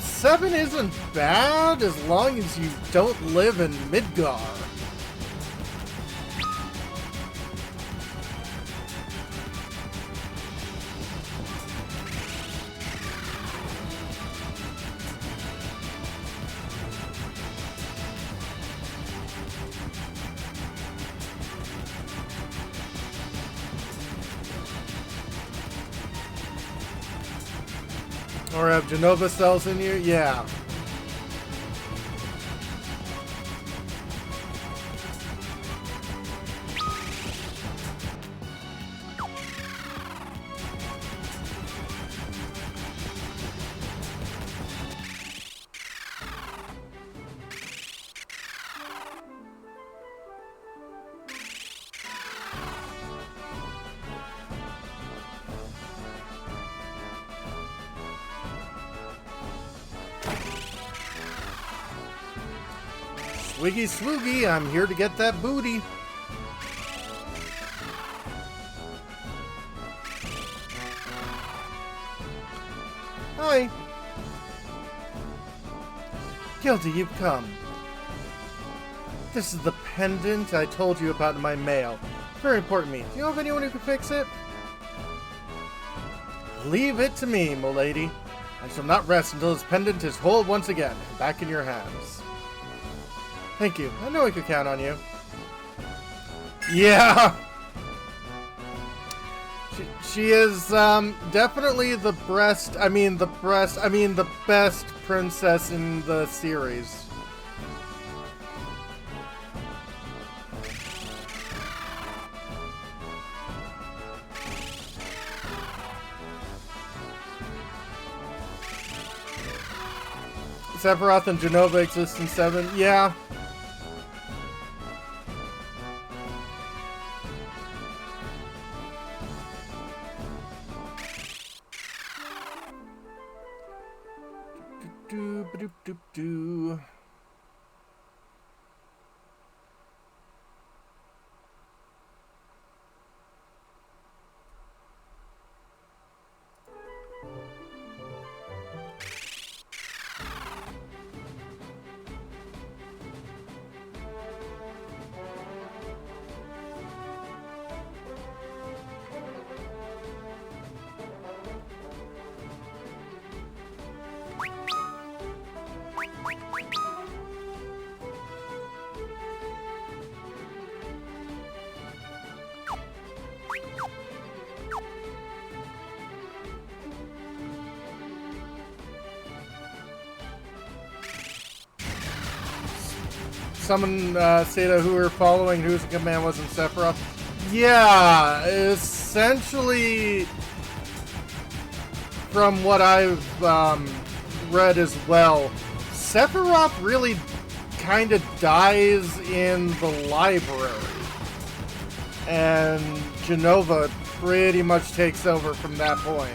7 isn't bad as long as you don't live in Midgar. Or have Genova cells in you? Yeah. Swiggy swoogie, I'm here to get that booty. Hi. Guilty, you've come. This is the pendant I told you about in my mail. Very important to me. Do you know of anyone who can fix it? Leave it to me, m'lady. I shall not rest until this pendant is whole once again, and back in your hands. Thank you. I know I could count on you. Yeah! She is, definitely the best princess in the series. Sephiroth and Genova exist in 7? Yeah. Do. someone say to who we're following whose command wasn't Sephiroth? Yeah, essentially, from what I've read as well, Sephiroth really kind of dies in the library, and Genova pretty much takes over from that point.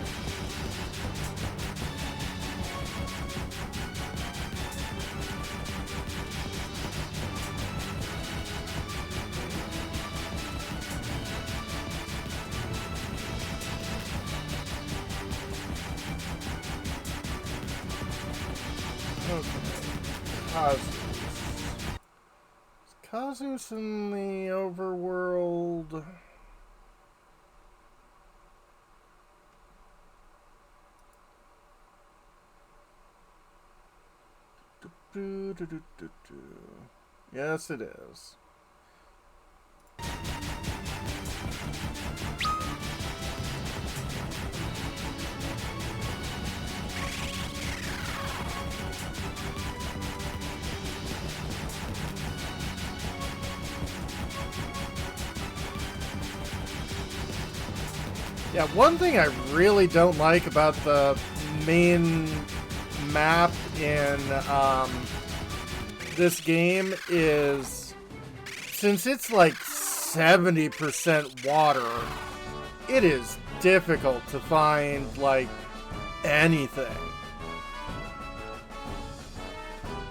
Kazu's in the overworld. Yes, it is. Yeah, one thing I really don't like about the main map in this game is, since it's like 70% water, it is difficult to find like anything.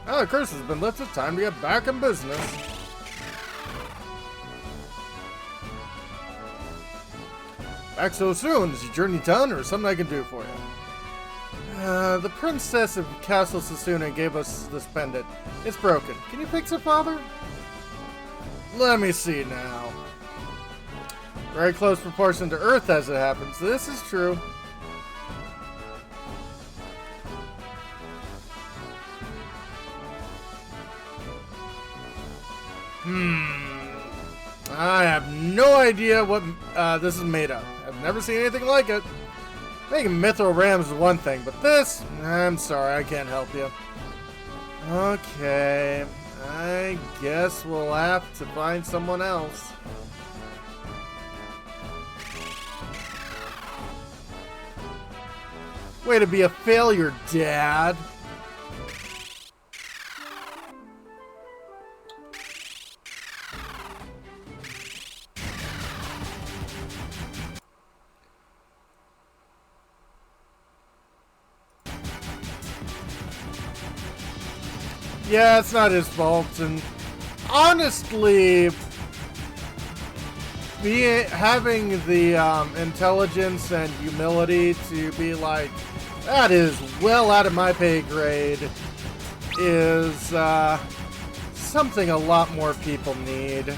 Oh, the curse has been lifted. Time to get back in business. Back so soon? Is your journey done, or something I can do for you? The princess of Castle Sasuna gave us this pendant. It's broken. Can you fix it, Father? Let me see now. Very close proportion to Earth as it happens. This is true. I have no idea what this is made of. I've never seen anything like it. Making mithril rams is one thing, but this, I'm sorry, I can't help you. Okay, I guess we'll have to find someone else. Way to be a failure, Dad. Yeah, it's not his fault, and honestly, having the intelligence and humility to be like, that is well out of my pay grade, is something a lot more people need.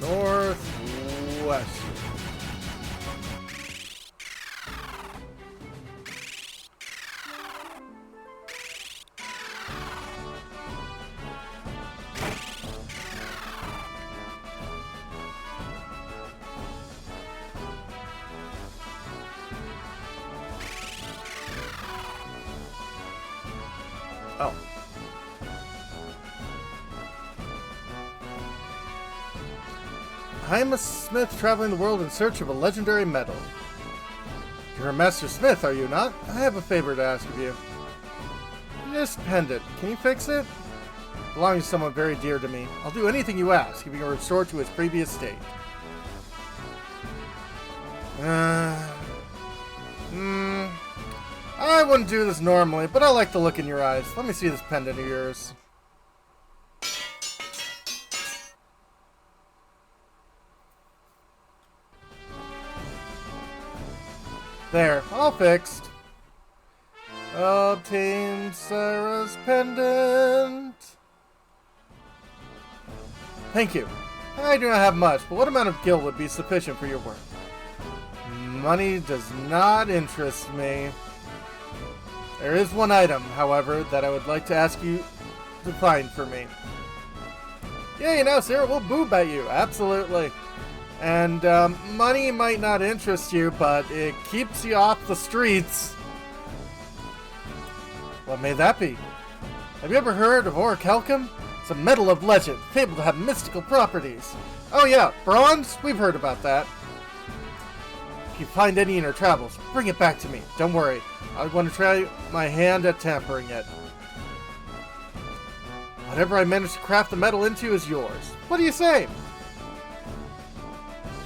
Northwest. Oh. I am a smith traveling the world in search of a legendary metal. You're a master smith, are you not? I have a favor to ask of you. This pendant, can you fix it? It belongs to someone very dear to me. I'll do anything you ask, if you can restore it to its previous state. I wouldn't do this normally, but I like the look in your eyes. Let me see this pendant of yours. There, all fixed. Obtain Sarah's pendant. Thank you. I do not have much, but what amount of gil would be sufficient for your work? Money does not interest me. There is one item, however, that I would like to ask you to find for me. Yeah, you know, Sarah, we'll boob at you. Absolutely. And money might not interest you, but it keeps you off the streets. What may that be? Have you ever heard of orichalcum? It's a metal of legend, fabled to have mystical properties. Oh yeah, bronze? We've heard about that. If you find any in your travels, bring it back to me. Don't worry, I want to try my hand at tampering it. Whatever I manage to craft the metal into is yours. What do you say?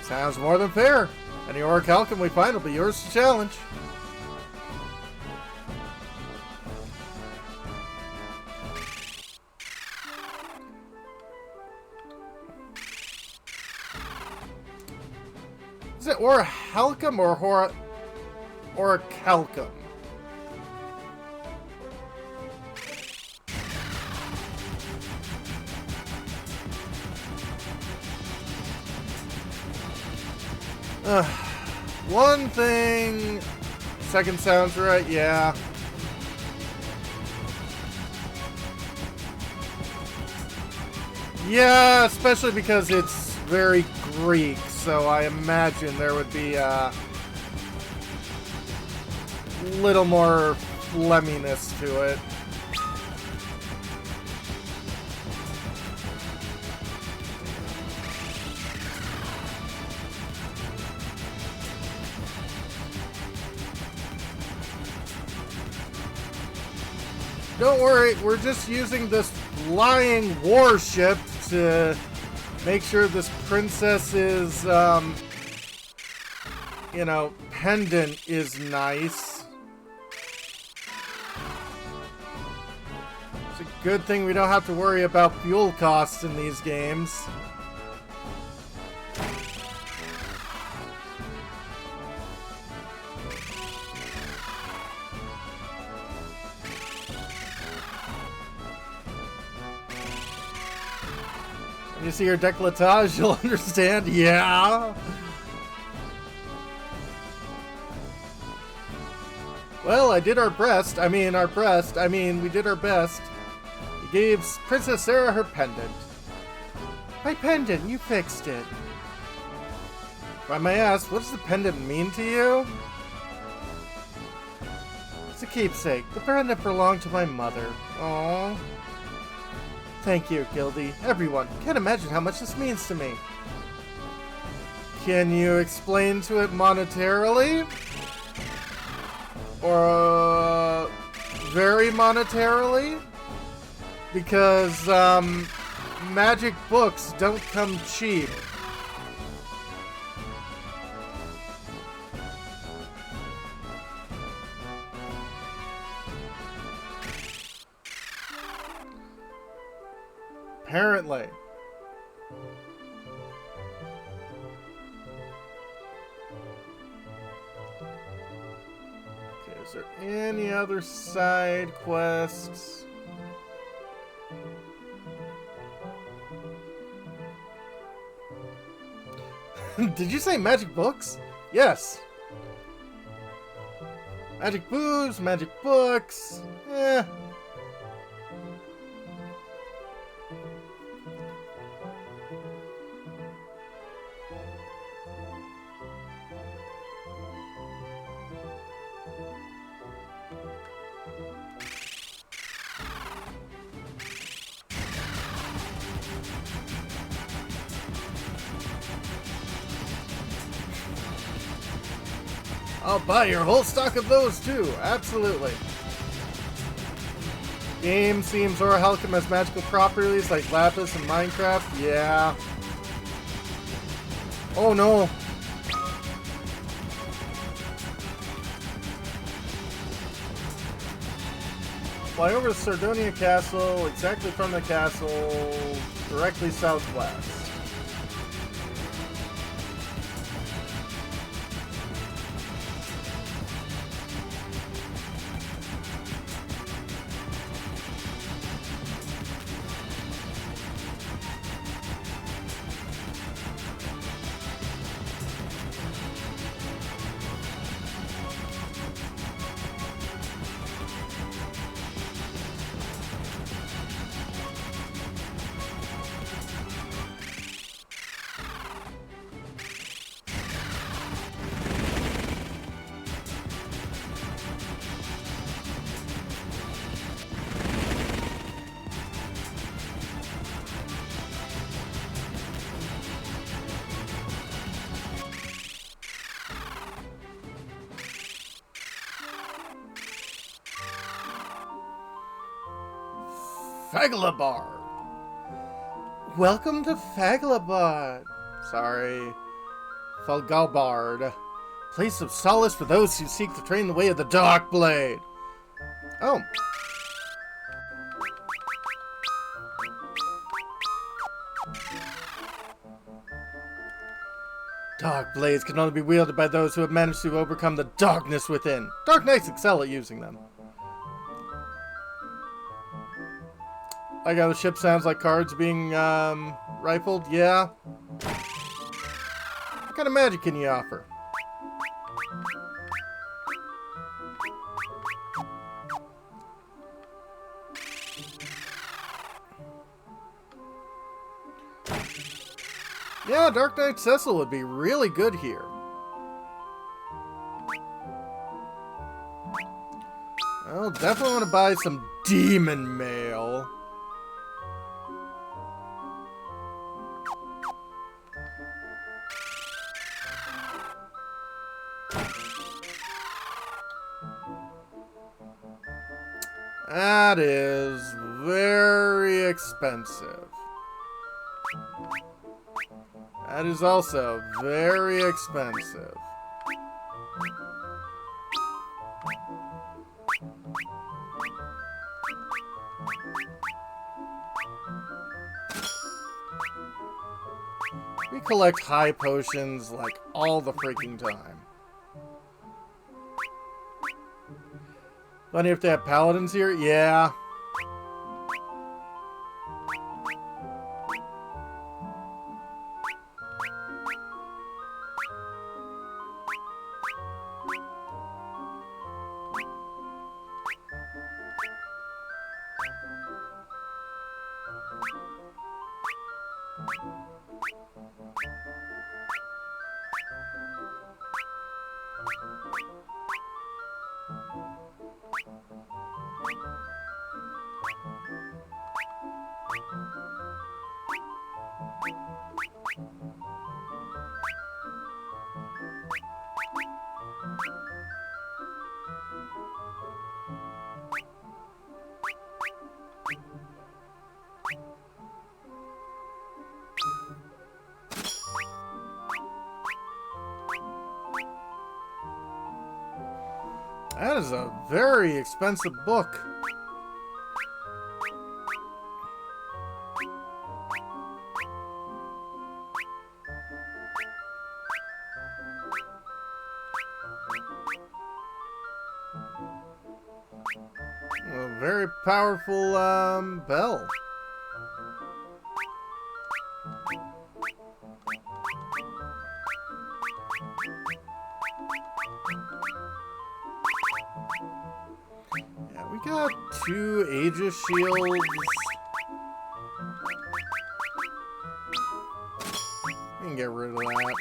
Sounds more than fair. Any orichalcum we find will be yours to challenge. Is it orichalcum or orichalcum? One thing... Second sounds right, yeah. Yeah, especially because it's very Greek, so I imagine there would be a little more phlegminess to it. Don't worry, we're just using this flying warship to make sure this princess's, you know, pendant is nice. It's a good thing we don't have to worry about fuel costs in these games. You see your décolletage, you'll understand. Yeah. Well, I did our best. We did our best. We gave Princess Sarah her pendant. My pendant, you fixed it. If I may ask, what does the pendant mean to you? It's a keepsake. The pendant belonged to my mother. Aww. Thank you, Gildy. Everyone. Can't imagine how much this means to me. Can you explain to it monetarily? Or, very monetarily? Because, magic books don't come cheap. Apparently. Okay, is there any other side quests? Did you say magic books? Yes. Magic boobs, magic books. Eh. I'll buy your whole stock of those too, absolutely. Game seems orichalcum has magical properties like lapis in Minecraft, yeah. Oh no. Fly over to Sardonia Castle, exactly from the castle, directly southwest. Faglabar. Welcome to Faglabar. Sorry. Falgalbard. Place of solace for those who seek to train the way of the Dark Blade. Oh. Dark blades can only be wielded by those who have managed to overcome the darkness within. Dark Knights excel at using them. Like how the ship sounds like cards being rifled? Yeah. What kind of magic can you offer? Yeah, Dark Knight Cecil would be really good here. I'll definitely want to buy some demon mail. That is very expensive. That is also very expensive. We collect high potions like all the freaking time. Funny if they have paladins here? Yeah. That is a very expensive book. A very powerful bell. Yeah, we got 2 Aegis shields. We can get rid of that.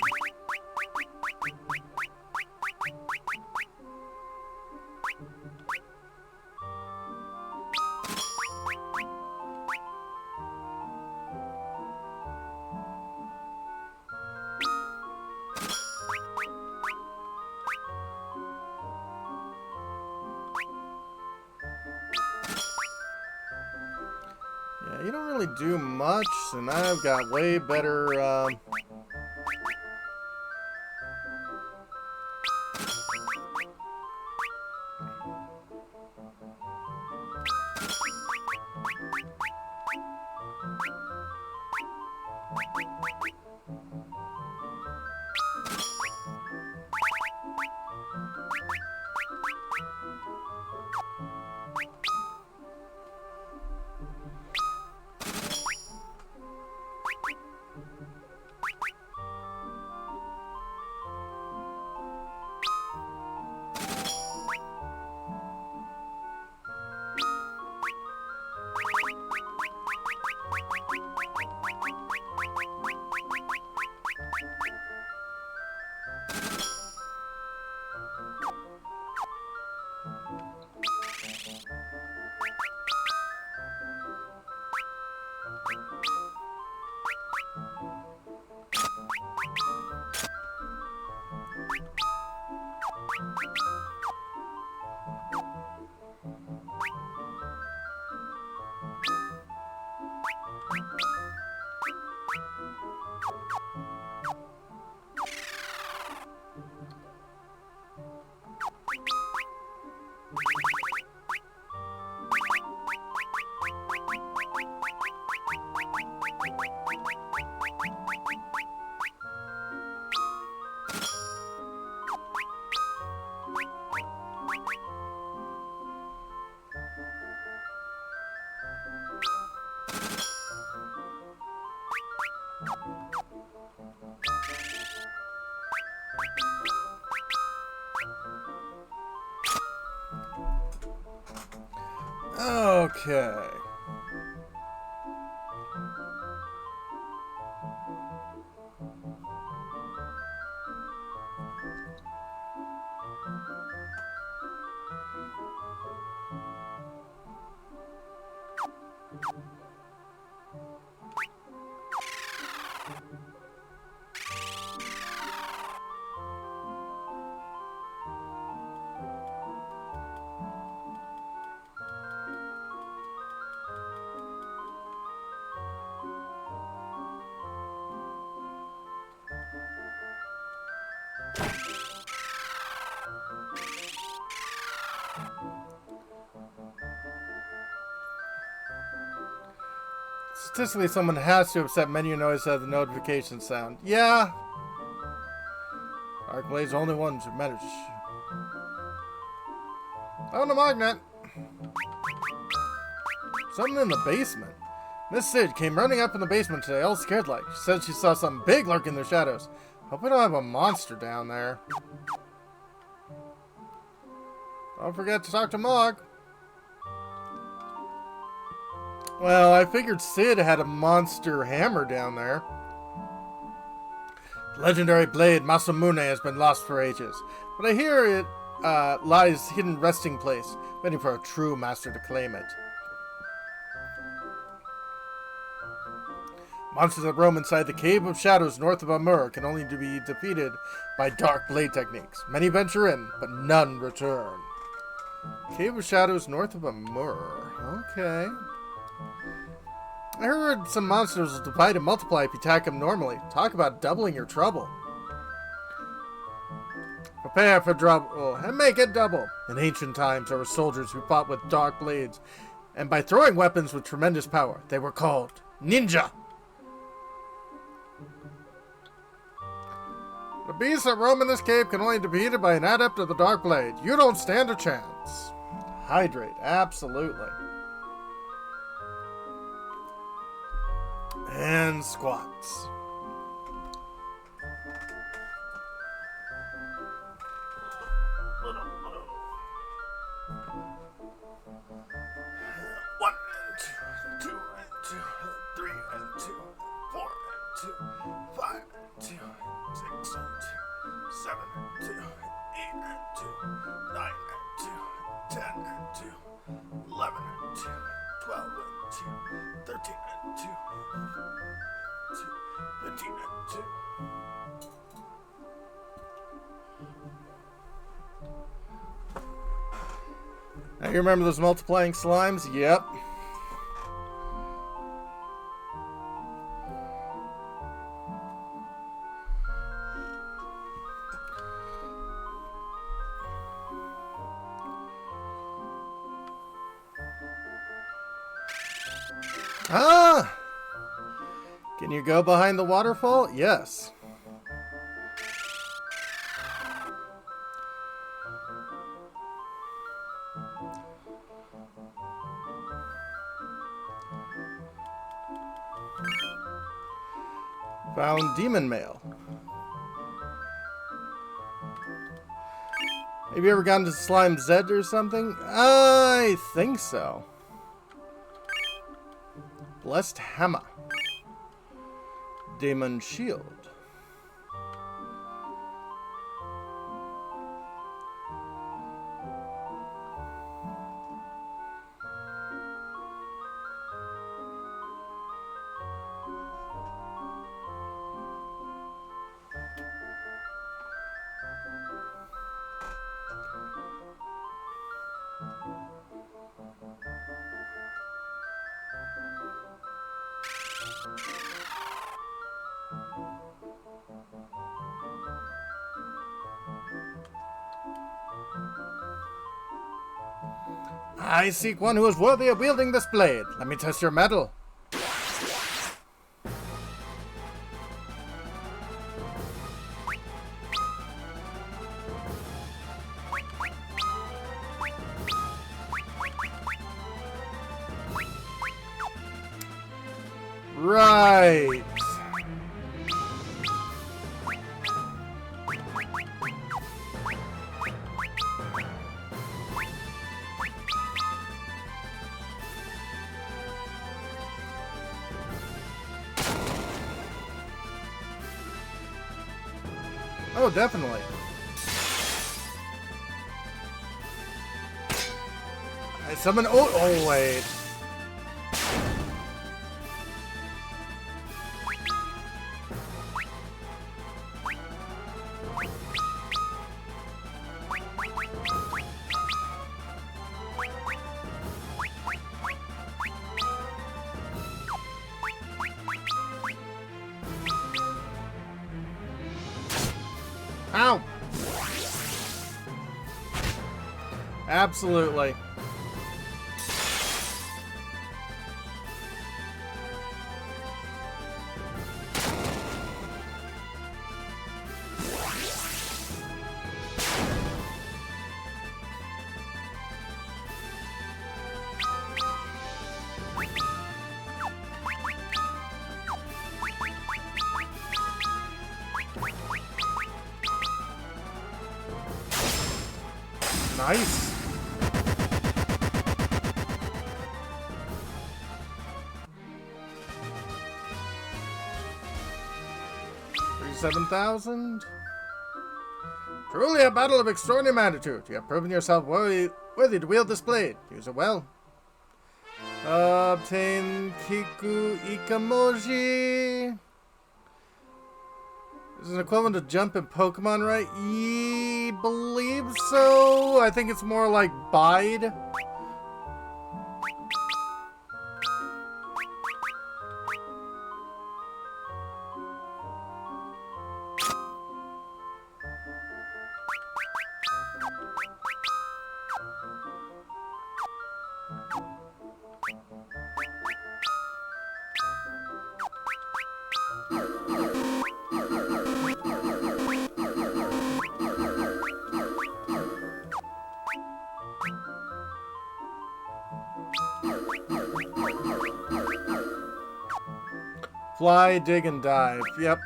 Yeah, you don't really do much, and I've got way better, Okay. Statistically, someone has to have set menu noise at the notification sound. Yeah. Arcblade's only ones who manage. Oh, the magnet. Something in the basement. Miss Sid came running up in the basement today, all scared like. She said she saw something big lurking in the shadows. Hope we don't have a monster down there. Don't forget to talk to Mog. Well, I figured Sid had a monster hammer down there. The legendary blade Masamune has been lost for ages, but I hear it lies hidden resting place, waiting for a true master to claim it. Monsters that roam inside the Cave of Shadows north of Amur can only be defeated by dark blade techniques. Many venture in, but none return. Cave of Shadows north of Amur. Okay. I heard some monsters will divide and multiply if you attack them normally. Talk about doubling your trouble. Prepare for trouble and make it double. In ancient times, there were soldiers who fought with dark blades, and by throwing weapons with tremendous power, they were called ninja. The beasts that roam in this cave can only be defeated by an adept of the dark blade. You don't stand a chance. Hydrate, absolutely. And squats. One and two, 2 and 2, 3 and 2, 4 and 2, 5 and 2, 6 and 2, 7 and 2, 8 and 2, 9 and 2, 10 and 2, 11 and 2, 12 and 2, 13 and 2, 15 and 2. Now you remember those multiplying slimes? Yep. Ah! Can you go behind the waterfall? Yes. Found demon mail. Have you ever gone to Slime Z or something? I think so. Blessed Hammer. Demon Shield. I seek one who is worthy of wielding this blade. Let me test your mettle. Right. Oh, definitely. I summon. Oh, wait. Ow! Absolutely. Nice. $37,000. Truly a battle of extraordinary magnitude. You have proven yourself worthy to wield this blade. Use it well. Obtain Kiku Ikamoji. This is an equivalent to jump in Pokemon, right? Believe so. I think it's more like bide. Fly, dig, and dive. Yep.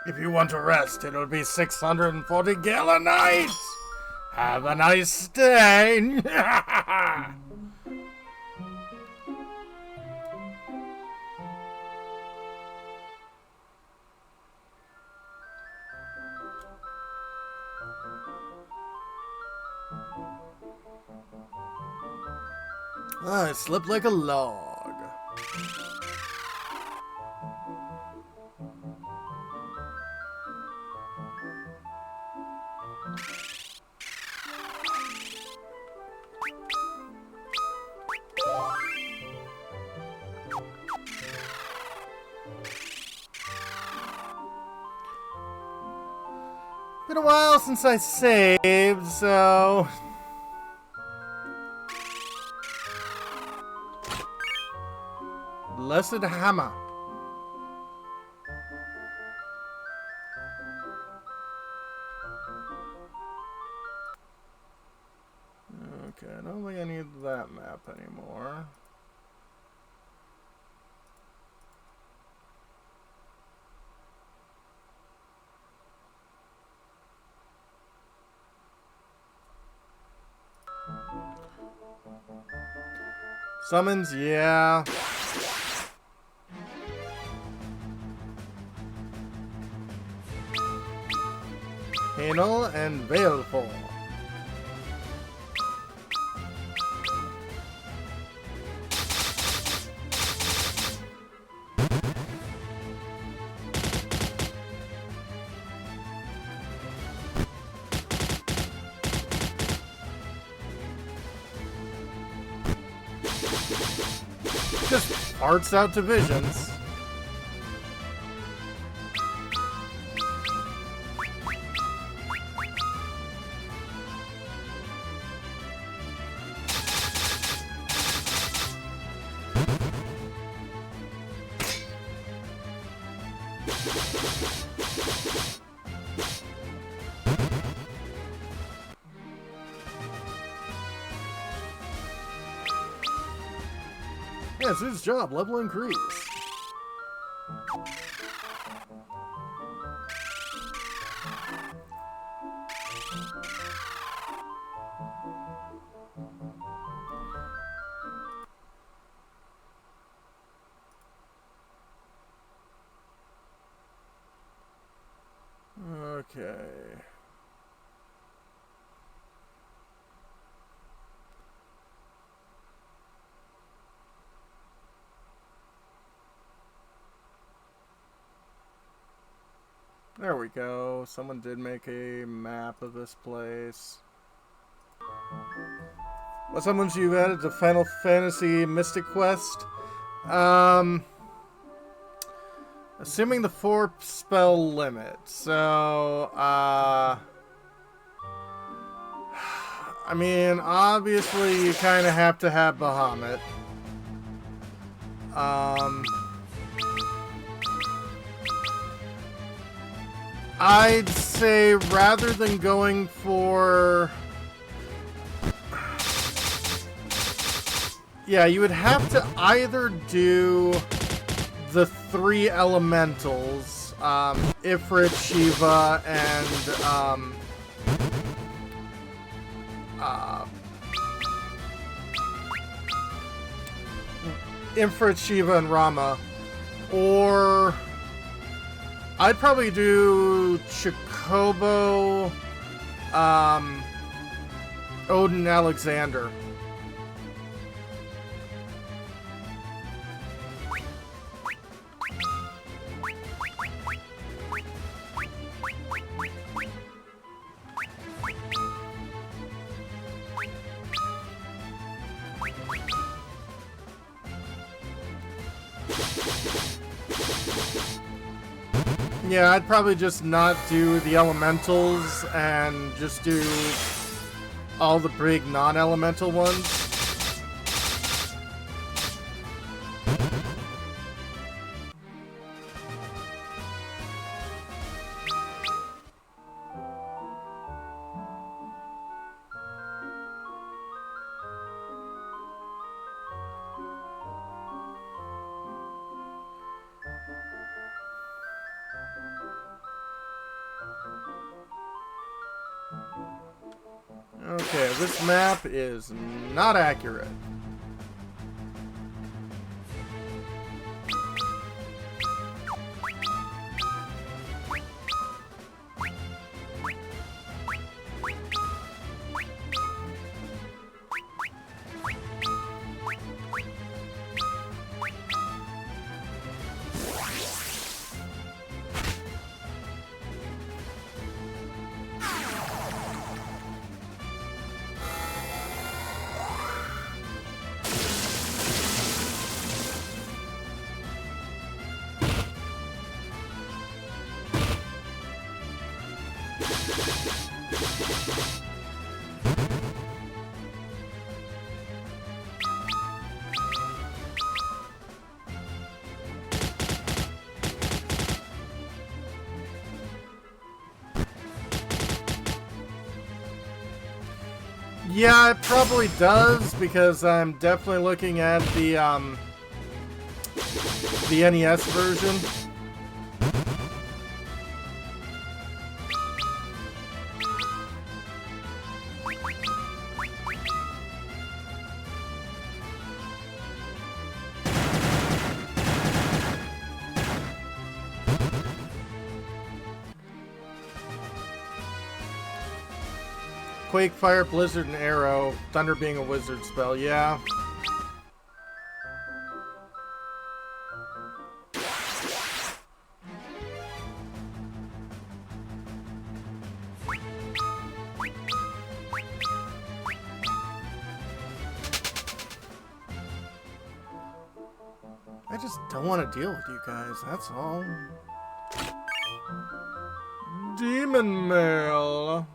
If you want to rest, it'll be 640 gil a night! Have a nice day! I slept like a log. Been a while since I saved, so... Blessed Hammer. Okay, I don't think I need that map anymore. Summons, yeah. Anal and Baleful. Just farts out divisions. Yeah, it's his job. Level increase. Okay. There we go. Someone did make a map of this place. What summons you've added to Final Fantasy Mystic Quest? Assuming the 4 spell limit. So, I mean, obviously you kind of have to have Bahamut. I'd say rather than going for... Yeah, you would have to either do the 3 elementals, Ifrit, Shiva, and, Ifrit, Shiva, and Rama, or I'd probably do Chocobo, Odin, Alexander. Yeah, I'd probably just not do the elementals and just do all the big non-elemental ones. Okay, this map is not accurate. Yeah, it probably does, because I'm definitely looking at the NES version. Quake, Fire, Blizzard, and Arrow. Thunder being a wizard spell, yeah. I just don't want to deal with you guys, that's all. Demon Mail.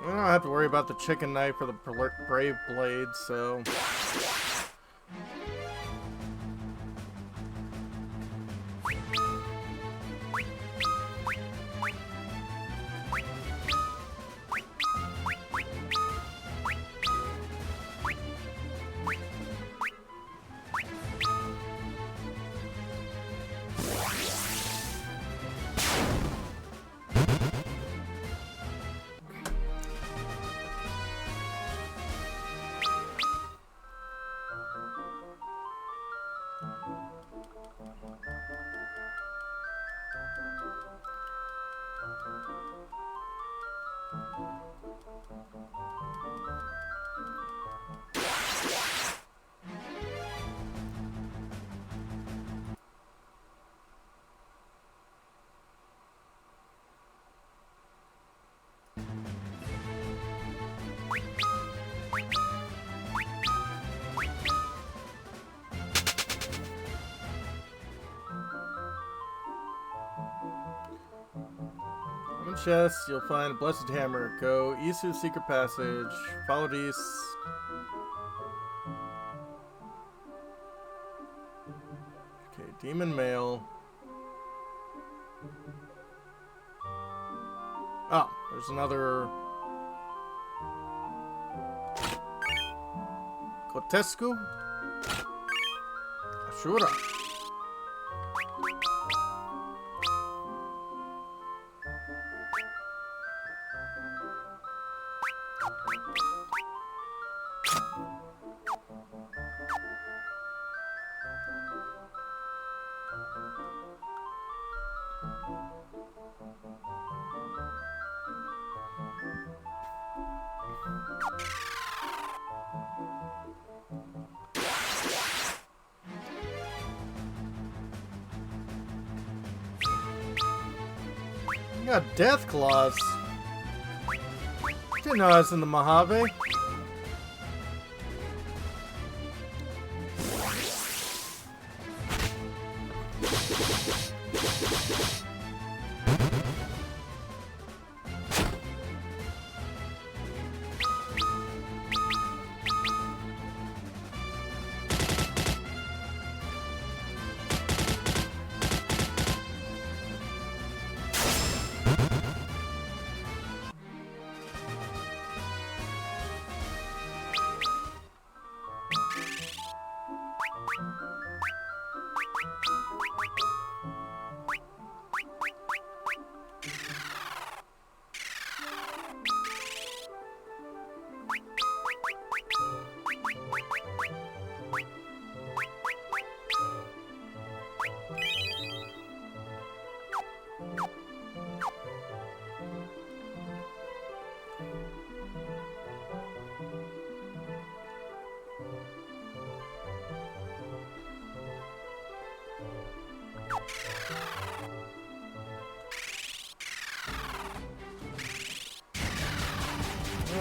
I don't have to worry about the chicken knife or the brave blade, so... In chest, you'll find a blessed hammer. Go east to the secret passage. Follow east. Okay, demon mail. Oh, there's another... Kotesku? Ashura. You got death claws. Didn't know I was in the Mojave.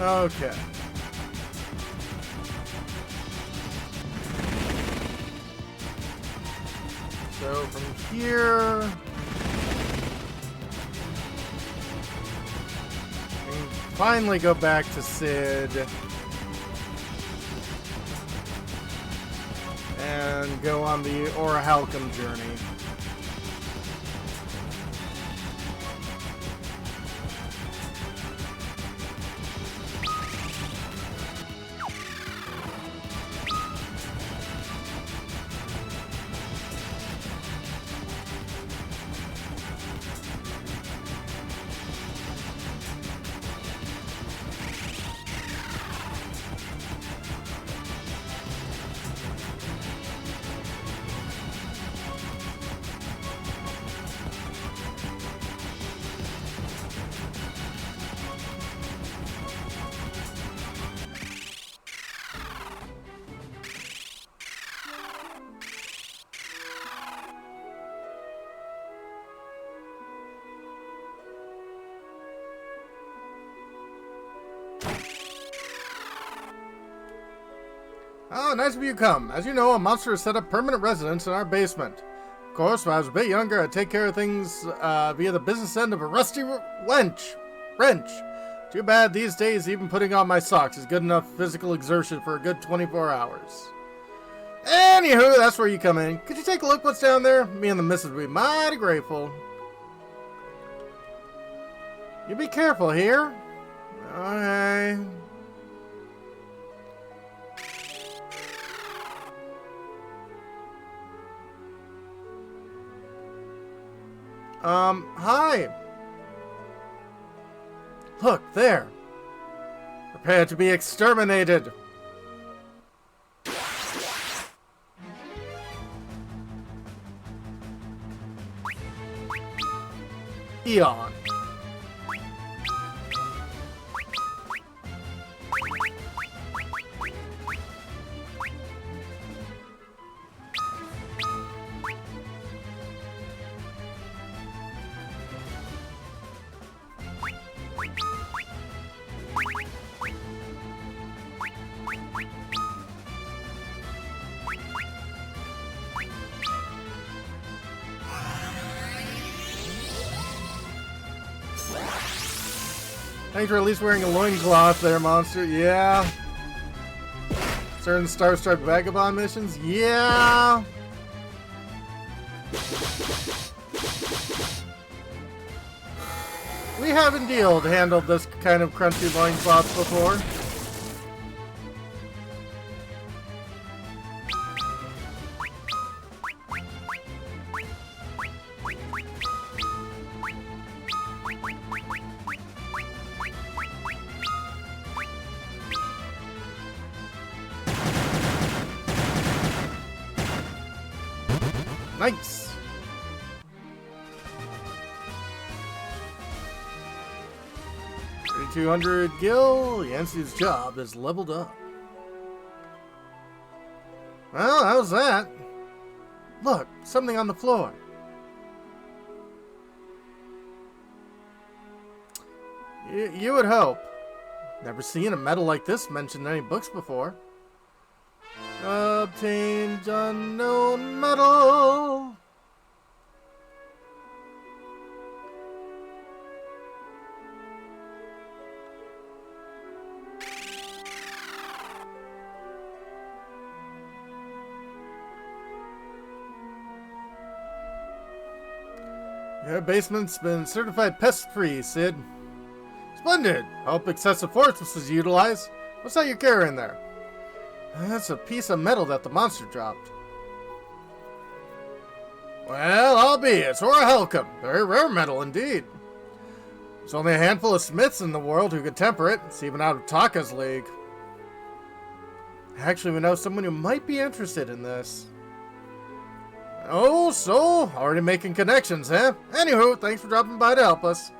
Okay. So from here, we can finally go back to Sid and go on the Orhalcum journey. Oh, nice of you to come. As you know, a monster has set up permanent residence in our basement. Of course, when I was a bit younger, I'd take care of things via the business end of a rusty wrench. Too bad these days even putting on my socks is good enough physical exertion for a good 24 hours. Anywho, that's where you come in. Could you take a look what's down there? Me and the missus would be mighty grateful. You be careful here. Okay. Hi. Look, there. Prepare to be exterminated. Eon. Thanks for at least wearing a loincloth there, monster. Yeah. Certain Starstruck Vagabond missions? Yeah. We have indeed handled this kind of crunchy loincloth before. Nice! 3200 gil, Yancey's job is leveled up. Well, how's that? Look, something on the floor. You would hope. Never seen a metal like this mentioned in any books before. Obtained unknown metal. Your basement's been certified pest-free, Sid. Splendid. Hope excessive force was utilized. What's that you're carrying there? That's a piece of metal that the monster dropped. Well, I'll be. It's Orhalcum. Very rare metal indeed. There's only a handful of smiths in the world who could temper it. It's even out of Taka's league. Actually, we know someone who might be interested in this. Oh, so? Already making connections, huh? Anywho, thanks for dropping by to help us.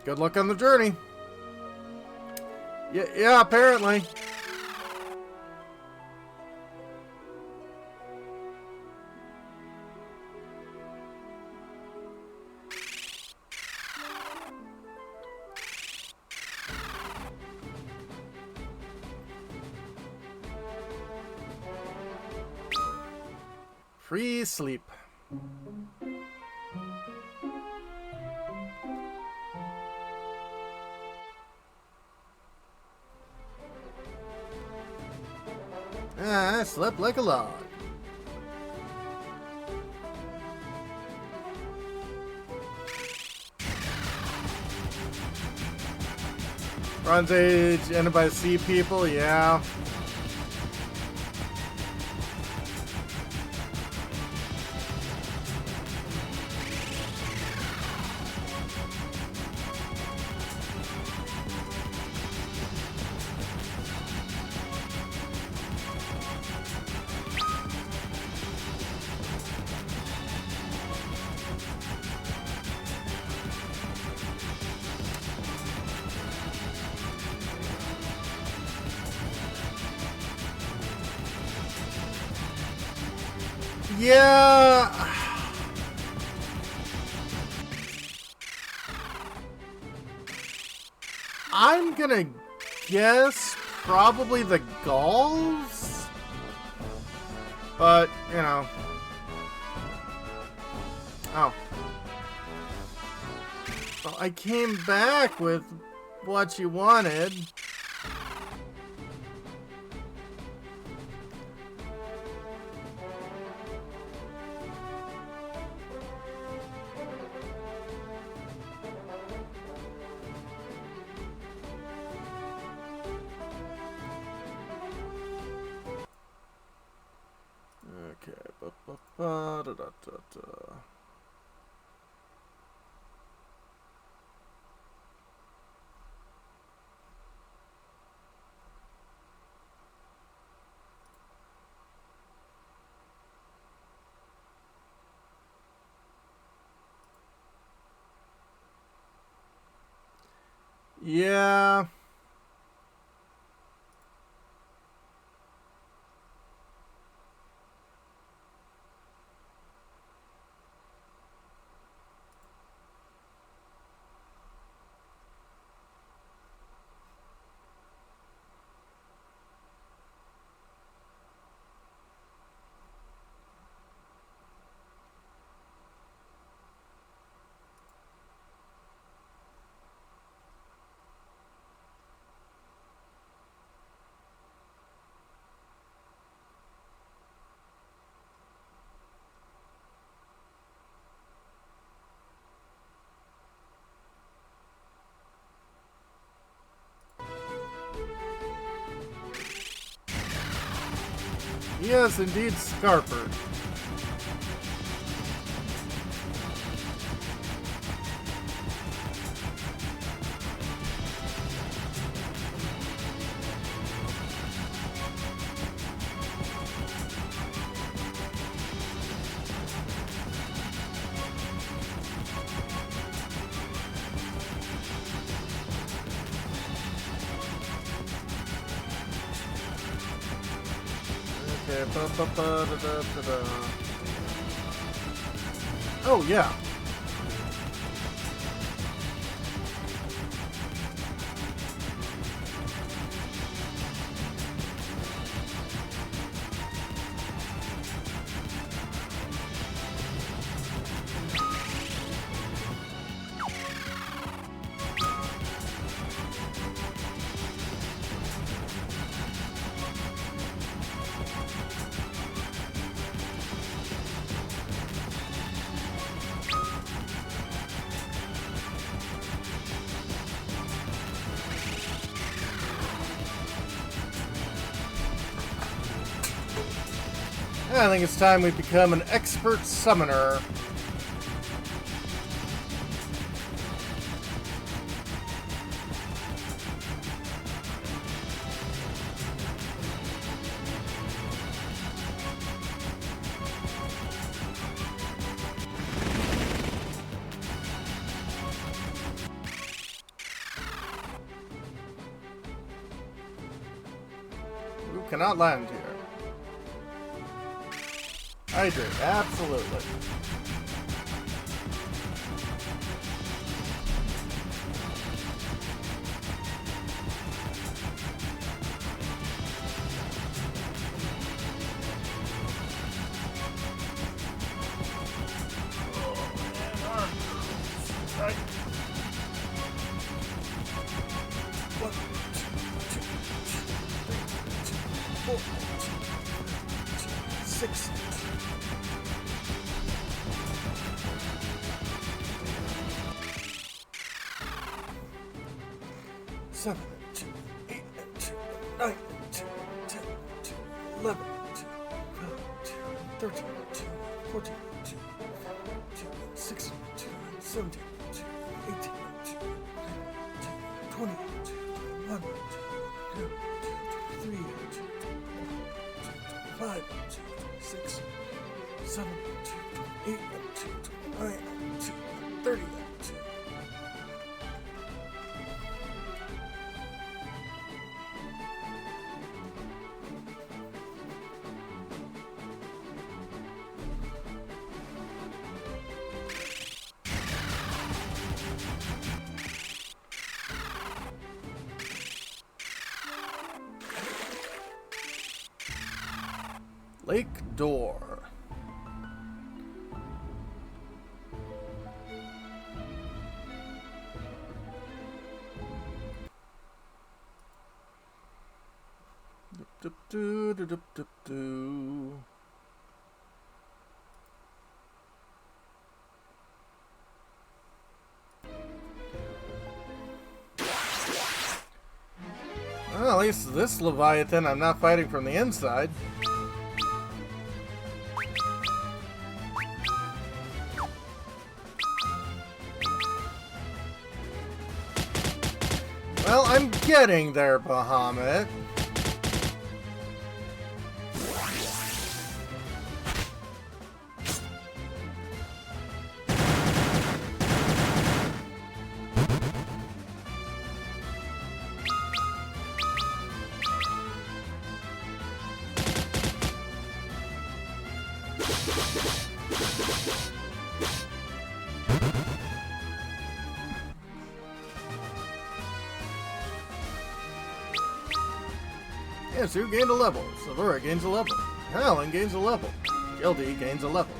Good luck on the journey. Yeah, apparently. Free sleep. I slept like a log. Bronze Age, ended by sea people, yeah. Yeah. I'm gonna guess probably the Gauls. But, you know. Oh. Well, I came back with what you wanted. Okay. Da-da-da-da. Yeah. Yes, indeed, Scarper. Okay, ba-ba-ba-da-da-da-da. Oh, yeah. I think it's time we become an expert summoner. You cannot land here. Hydrate, absolutely. 7, 2, 8, 2, 9, 2, 10, 2, 11, 2, 12, 2, 13, 2, 14, 2, 2, 16, 2, 17, 2, 18, 2, 20, 21, 22, 23, 25, 26, 7, 8, 9, 30. Lake door. Well, at least this Leviathan I'm not fighting from the inside. Well, I'm getting there, Bahamut. Yes, who gained a level? Savura gains a level. Helen gains a level. Gildy gains a level.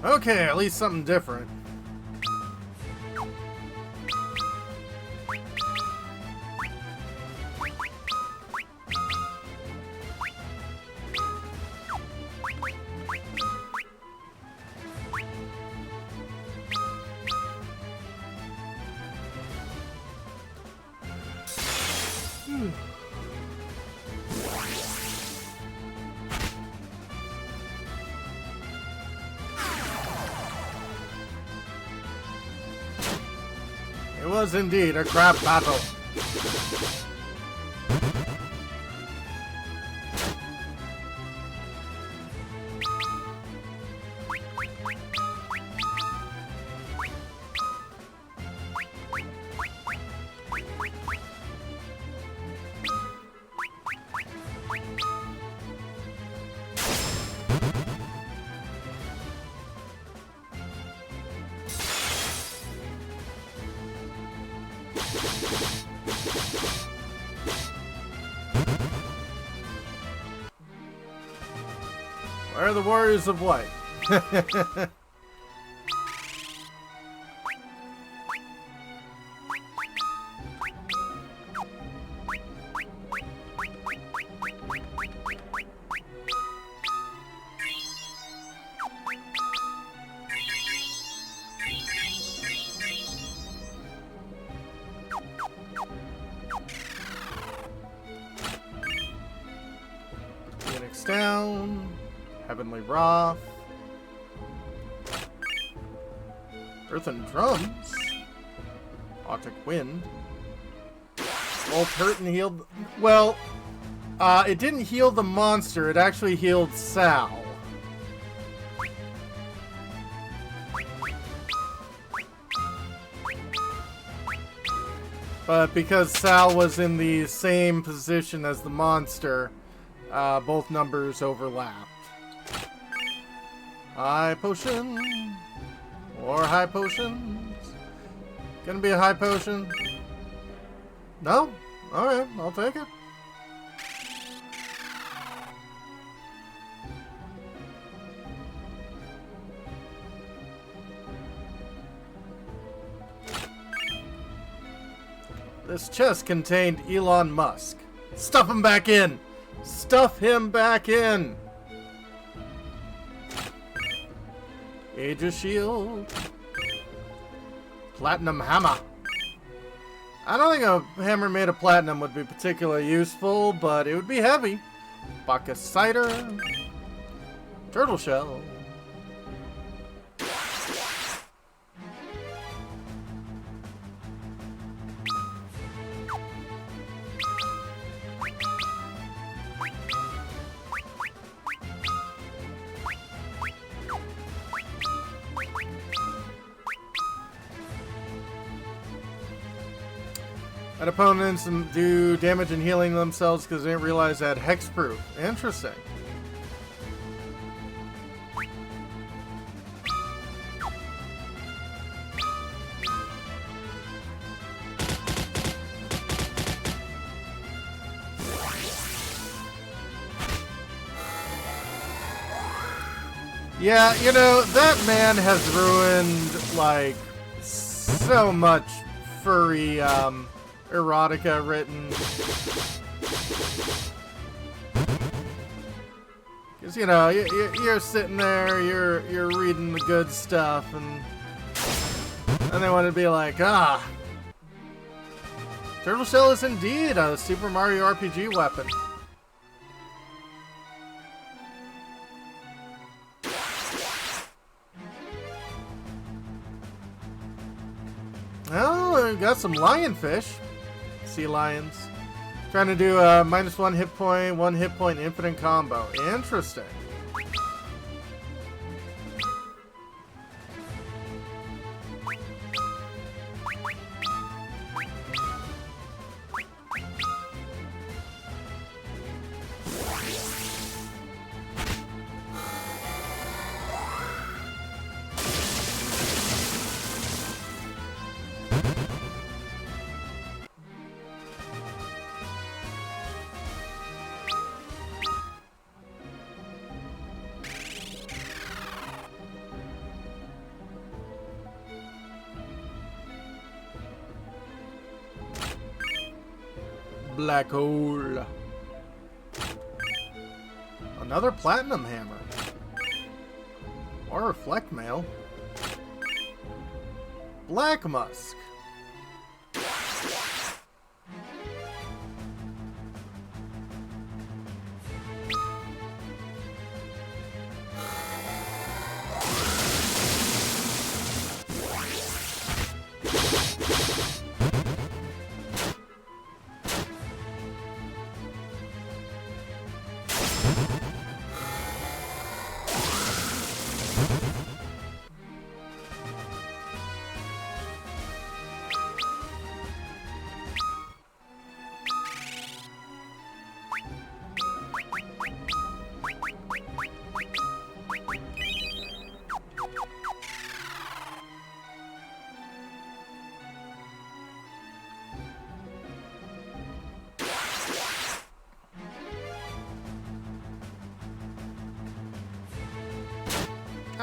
Okay, at least something different. It was indeed a crap battle. Where are the warriors of white? Phoenix down. Heavenly Wrath. Earthen Drums. Arctic Wind. Bolt hurt and healed. Well, it didn't heal the monster, it actually healed Sal. But because Sal was in the same position as the monster, both numbers overlapped. High potion. More high potions. Gonna be a high potion. No? Alright, I'll take it. This chest contained Elon Musk. Stuff him back in! Stuff him back in! Aegis Shield. Platinum Hammer. I don't think a hammer made of platinum would be particularly useful, but it would be heavy. Bacchus Cider. Turtle Shell. And opponents do damage and healing themselves because they didn't realize that hexproof. Interesting. Yeah, you know, that man has ruined, like, so much furry, erotica written. Because, you know, you're sitting there, you're reading the good stuff, and they want to be like, ah, Turtle Shell is indeed a Super Mario RPG weapon. Oh, we got some lionfish. Sea lions. Trying to do a -1 hit point infinite combo. Interesting. Black hole. Another platinum hammer. Or reflect mail. Black musk.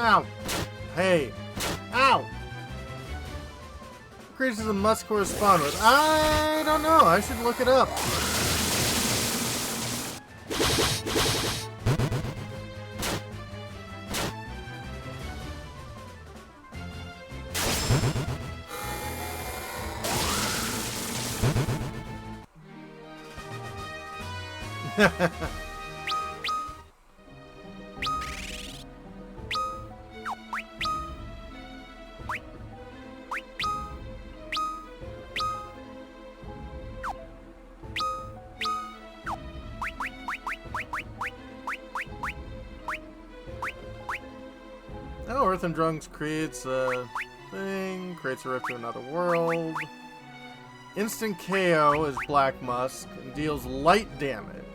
Ow! Hey! Ow! What creatures a musk correspond with? I don't know. I should look it up. Oh, Earth and Drunks creates a thing, creates a rift to another world. Instant KO is Black Musk and deals light damage.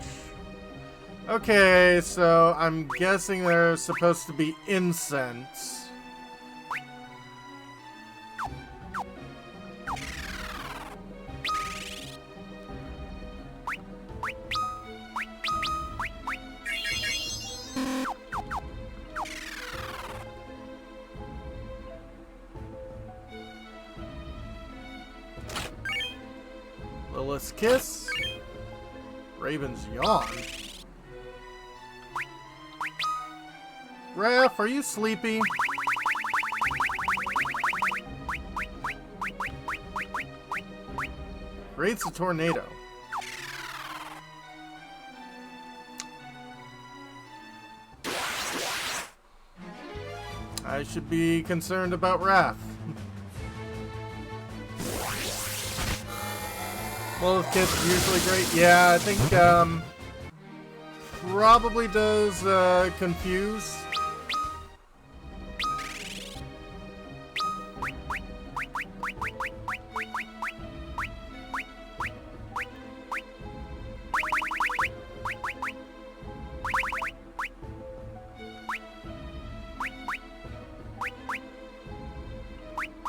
Okay, so I'm guessing there's supposed to be incense. Kiss. Raven's Yawn. Raph, are you sleepy? Creates a tornado. I should be concerned about Wrath. Well, Kiss is usually great. Yeah, I think probably does confuse.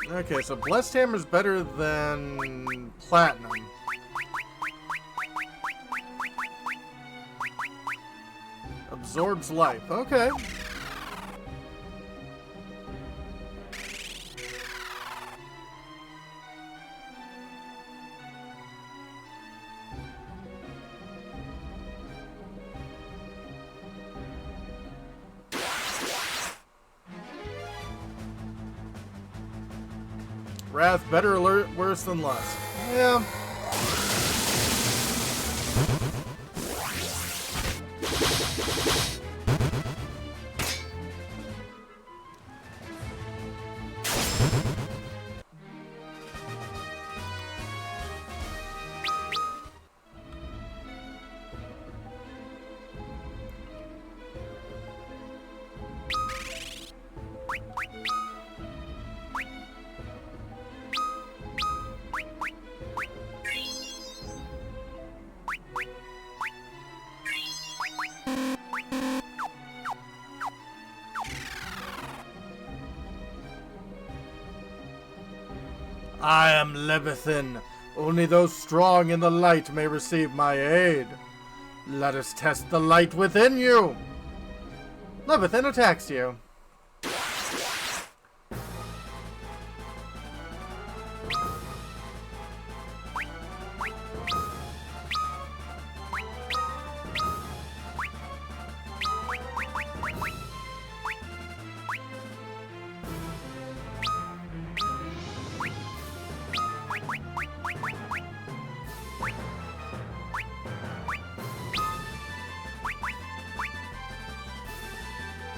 Okay, so Blessed Hammer's better than Platinum. Absorbs life. Okay. Wrath, better alert, worse than Lust. Yeah. I am Levithan. Only those strong in the light may receive my aid. Let us test the light within you. Levithan attacks you.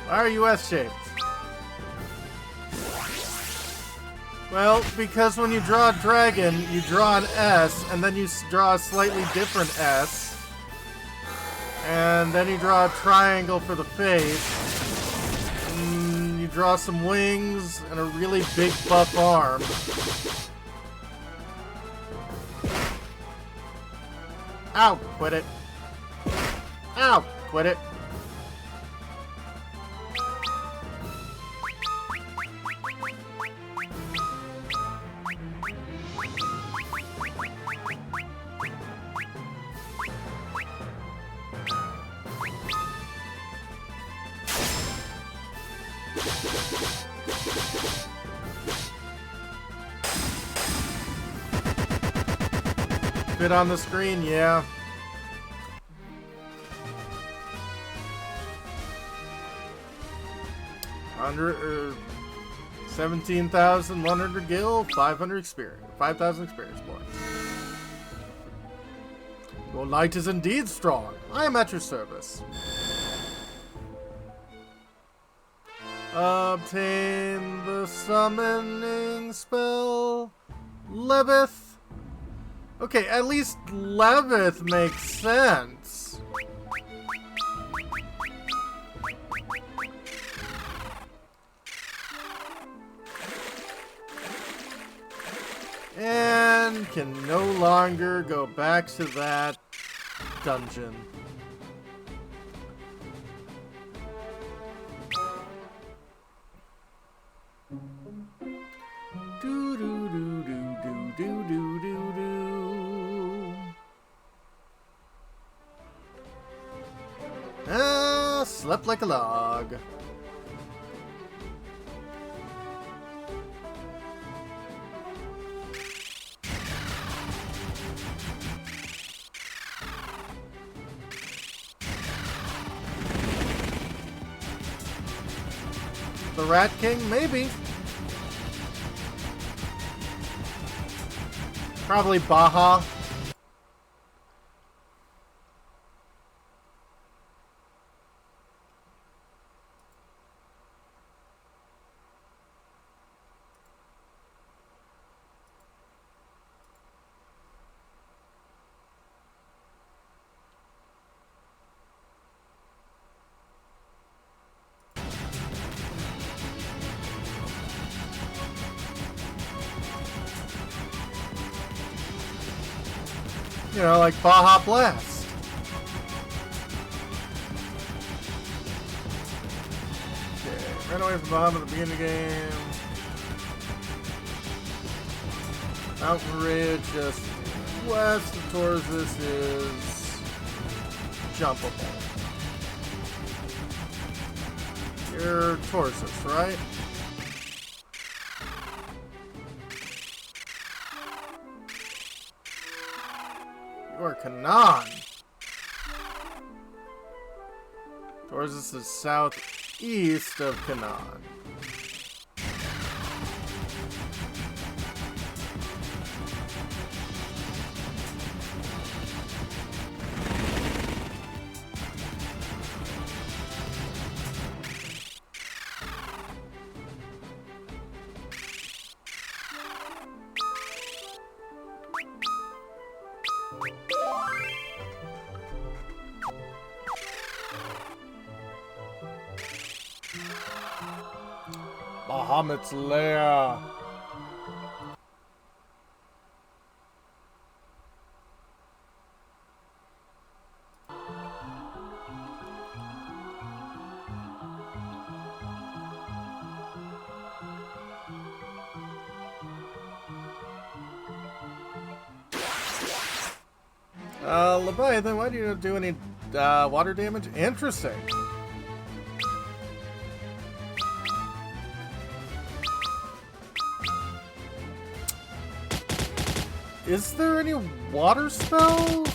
Why are you S-shaped? Well, because when you draw a dragon, you draw an S, and then you draw a slightly different S. And then you draw a triangle for the face. And you draw some wings and a really big buff arm. Ow! Quit it. Ow! Quit it. Fit on the screen, yeah. Under 17,100 gil, 500 experience, 5,000 experience points. Your light is indeed strong. I am at your service. Obtain the summoning spell, Levith. Okay, at least Levith makes sense. And can no longer go back to that dungeon. Do do do do do do do do do. Ah, slept like a log. the Rat King? Maybe. Probably Baja. You know, like Baja Blast. Okay, ran away from Baja at the beginning of the game. Mountain Ridge, just west of towards this is jumpable. You're Torsus, right? Or Canaan. Torsus is southeast of Canaan. Bahamut's lair. Leviathan, why do you not do any water damage? Interesting. Is there any water spells?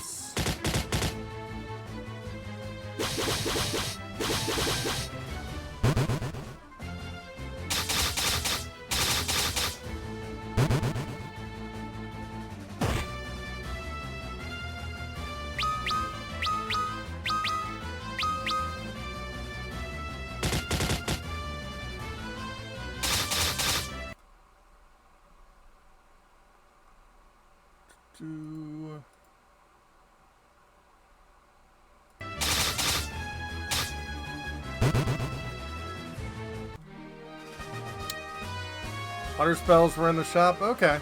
Water spells were in the shop? Okay.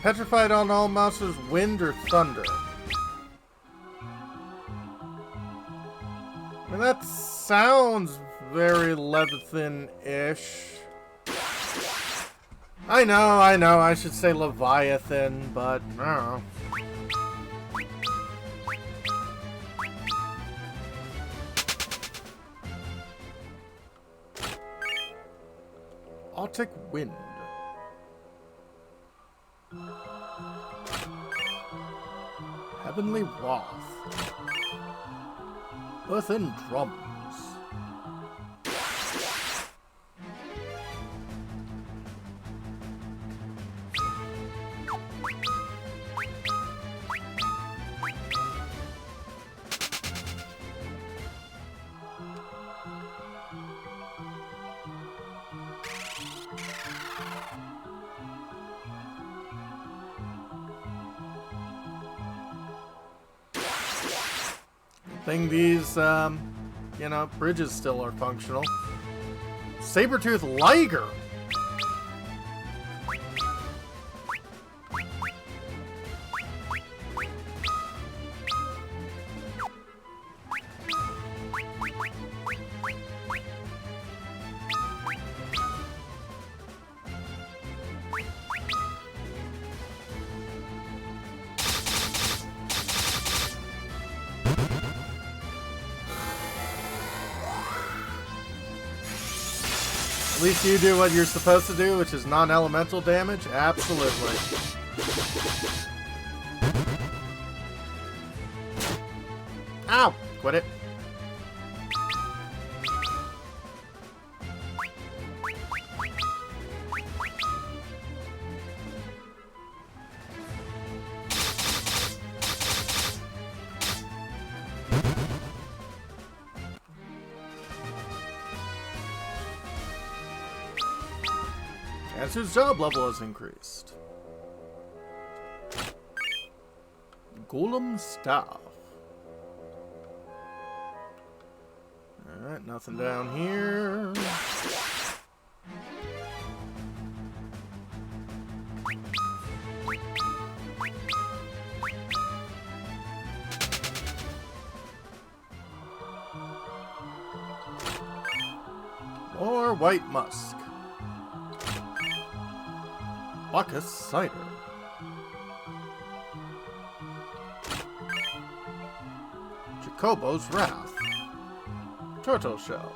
Petrified on all monsters, wind or thunder. I mean, that sounds very Leviathan-ish. I know, I should say Leviathan, but I don't know. Arctic wind. Heavenly wrath. Earthen drums. Thing these, you know, bridges still are functional. Saber-tooth liger. At least you do what you're supposed to do, which is non-elemental damage? Absolutely. Ow! Quit it. players whose job level has increased. Golem staff. Alright, nothing down here. More white musk. Bacchus cider. Jacobo's wrath. Turtle shell.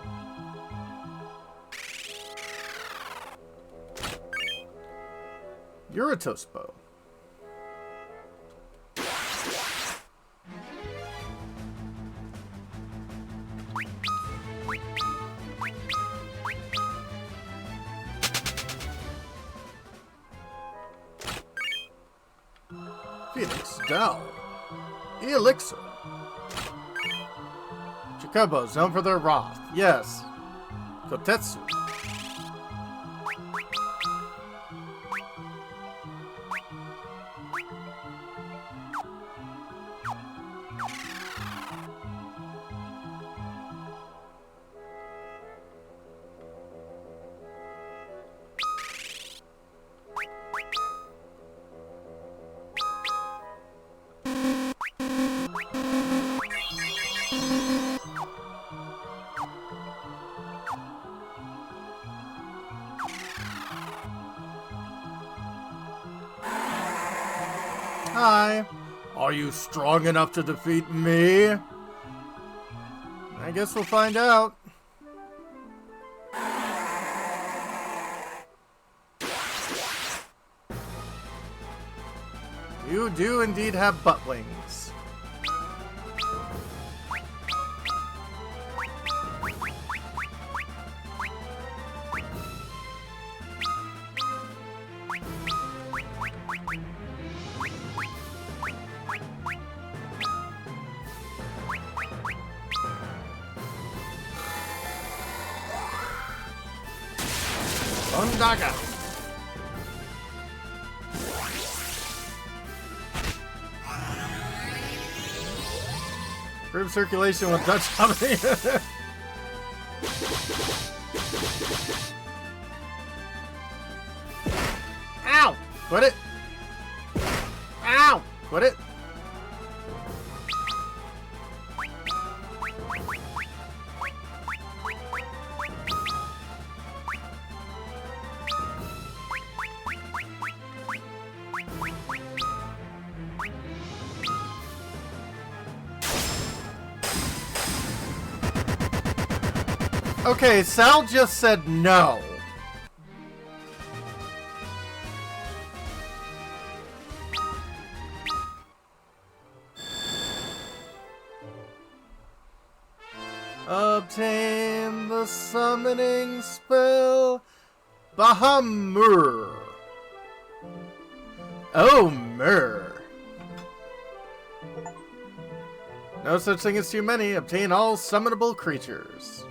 Eurytos bow. Phoenix Down. Elixir. Chocobos, known for their wrath. Yes. Kotetsu. Hi. Are you strong enough to defeat me? I guess we'll find out. You do indeed have butt wings. Unda. Improve circulation with Dutch Company. Ow! Quit it! Ow! Quit it! Okay, Sal just said no. Obtain the summoning spell Bahamur. Oh, Mur. No such thing as too many. Obtain all summonable creatures.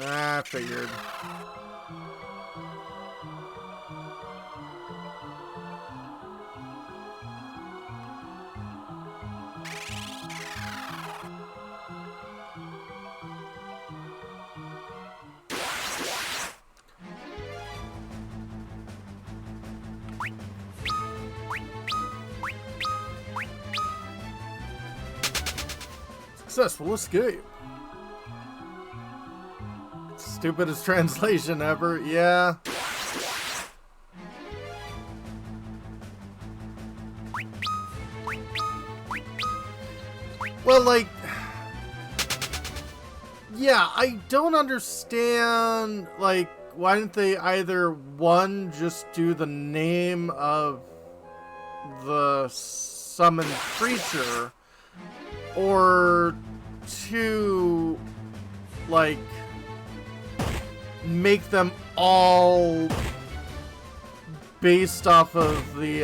I figured. Successful escape. Stupidest translation ever, yeah. Well, like, yeah, I don't understand, like, why didn't they either, one, just do the name of the summoned creature, or two, like, make them all based off of the,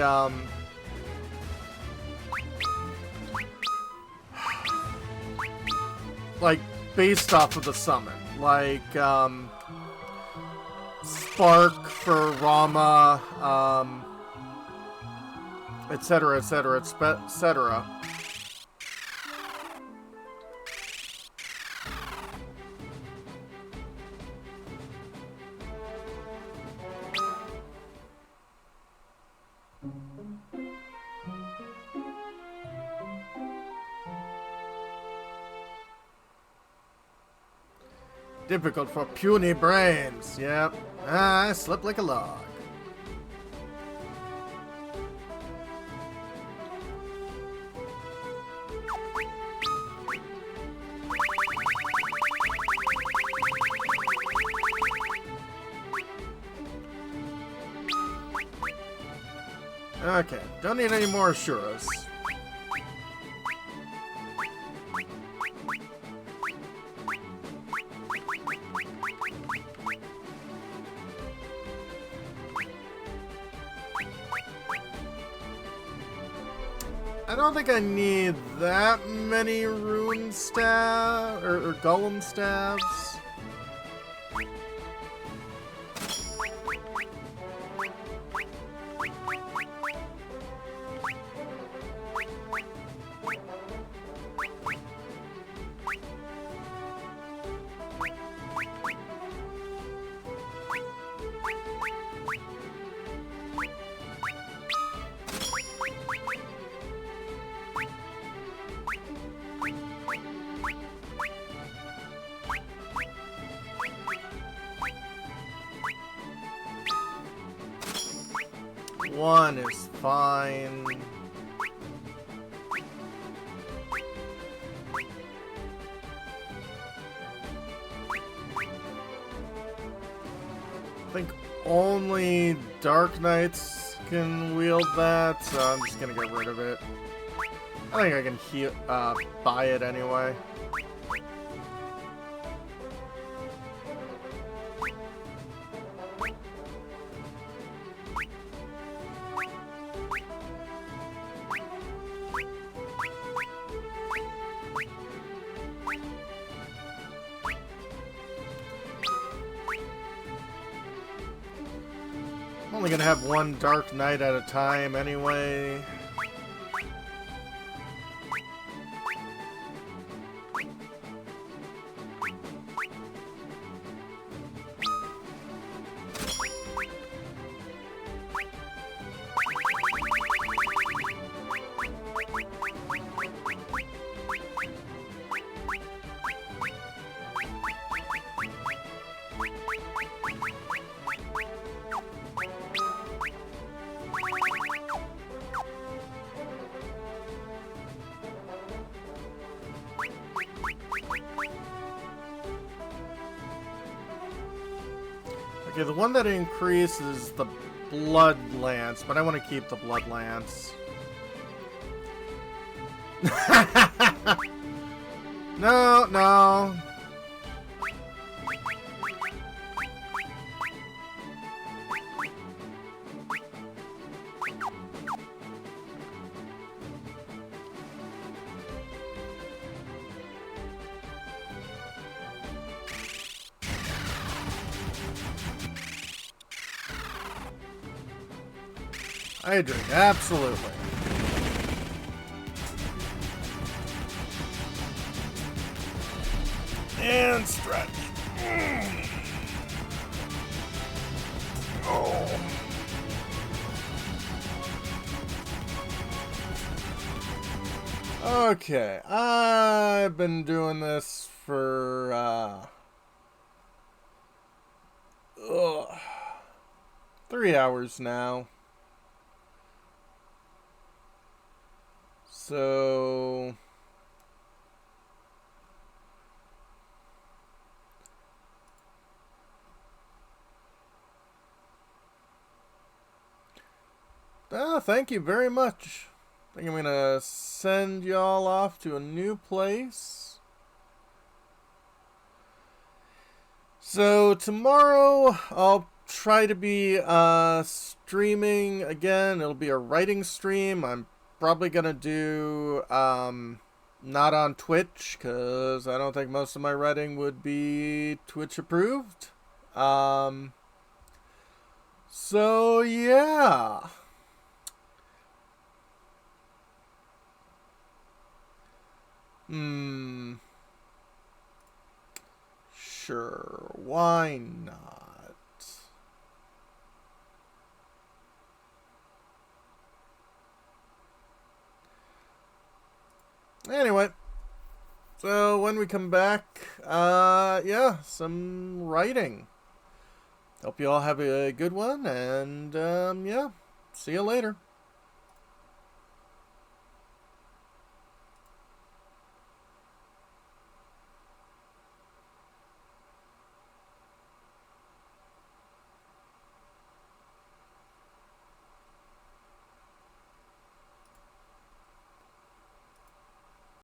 like, based off of the summon. Like, Spark for Rama, etc., etc., etc. Difficult for puny brains. Yep. I slept like a log. Okay, don't need any more Assuras. I don't think I need that many rune stab or golem stabs. One is fine. I think only Dark Knights can wield that, so I'm just gonna get rid of it. I think I can heal, buy it anyway. I'm only gonna have one Dark Knight at a time anyway. Okay, the one that increases the Blood Lance, but I want to keep the Blood Lance. No, no. I drink, absolutely. And stretch. Oh. Okay, I've been doing this for 3 hours now. So thank you very much. I think I'm gonna send y'all off to a new place. So tomorrow I'll try to be streaming again. It'll be a writing stream. I'm probably gonna do not on Twitch because I don't think most of my writing would be Twitch approved. So yeah. Sure, why not? Anyway, so when we come back, yeah, some writing. Hope you all have a good one, and yeah, see you later.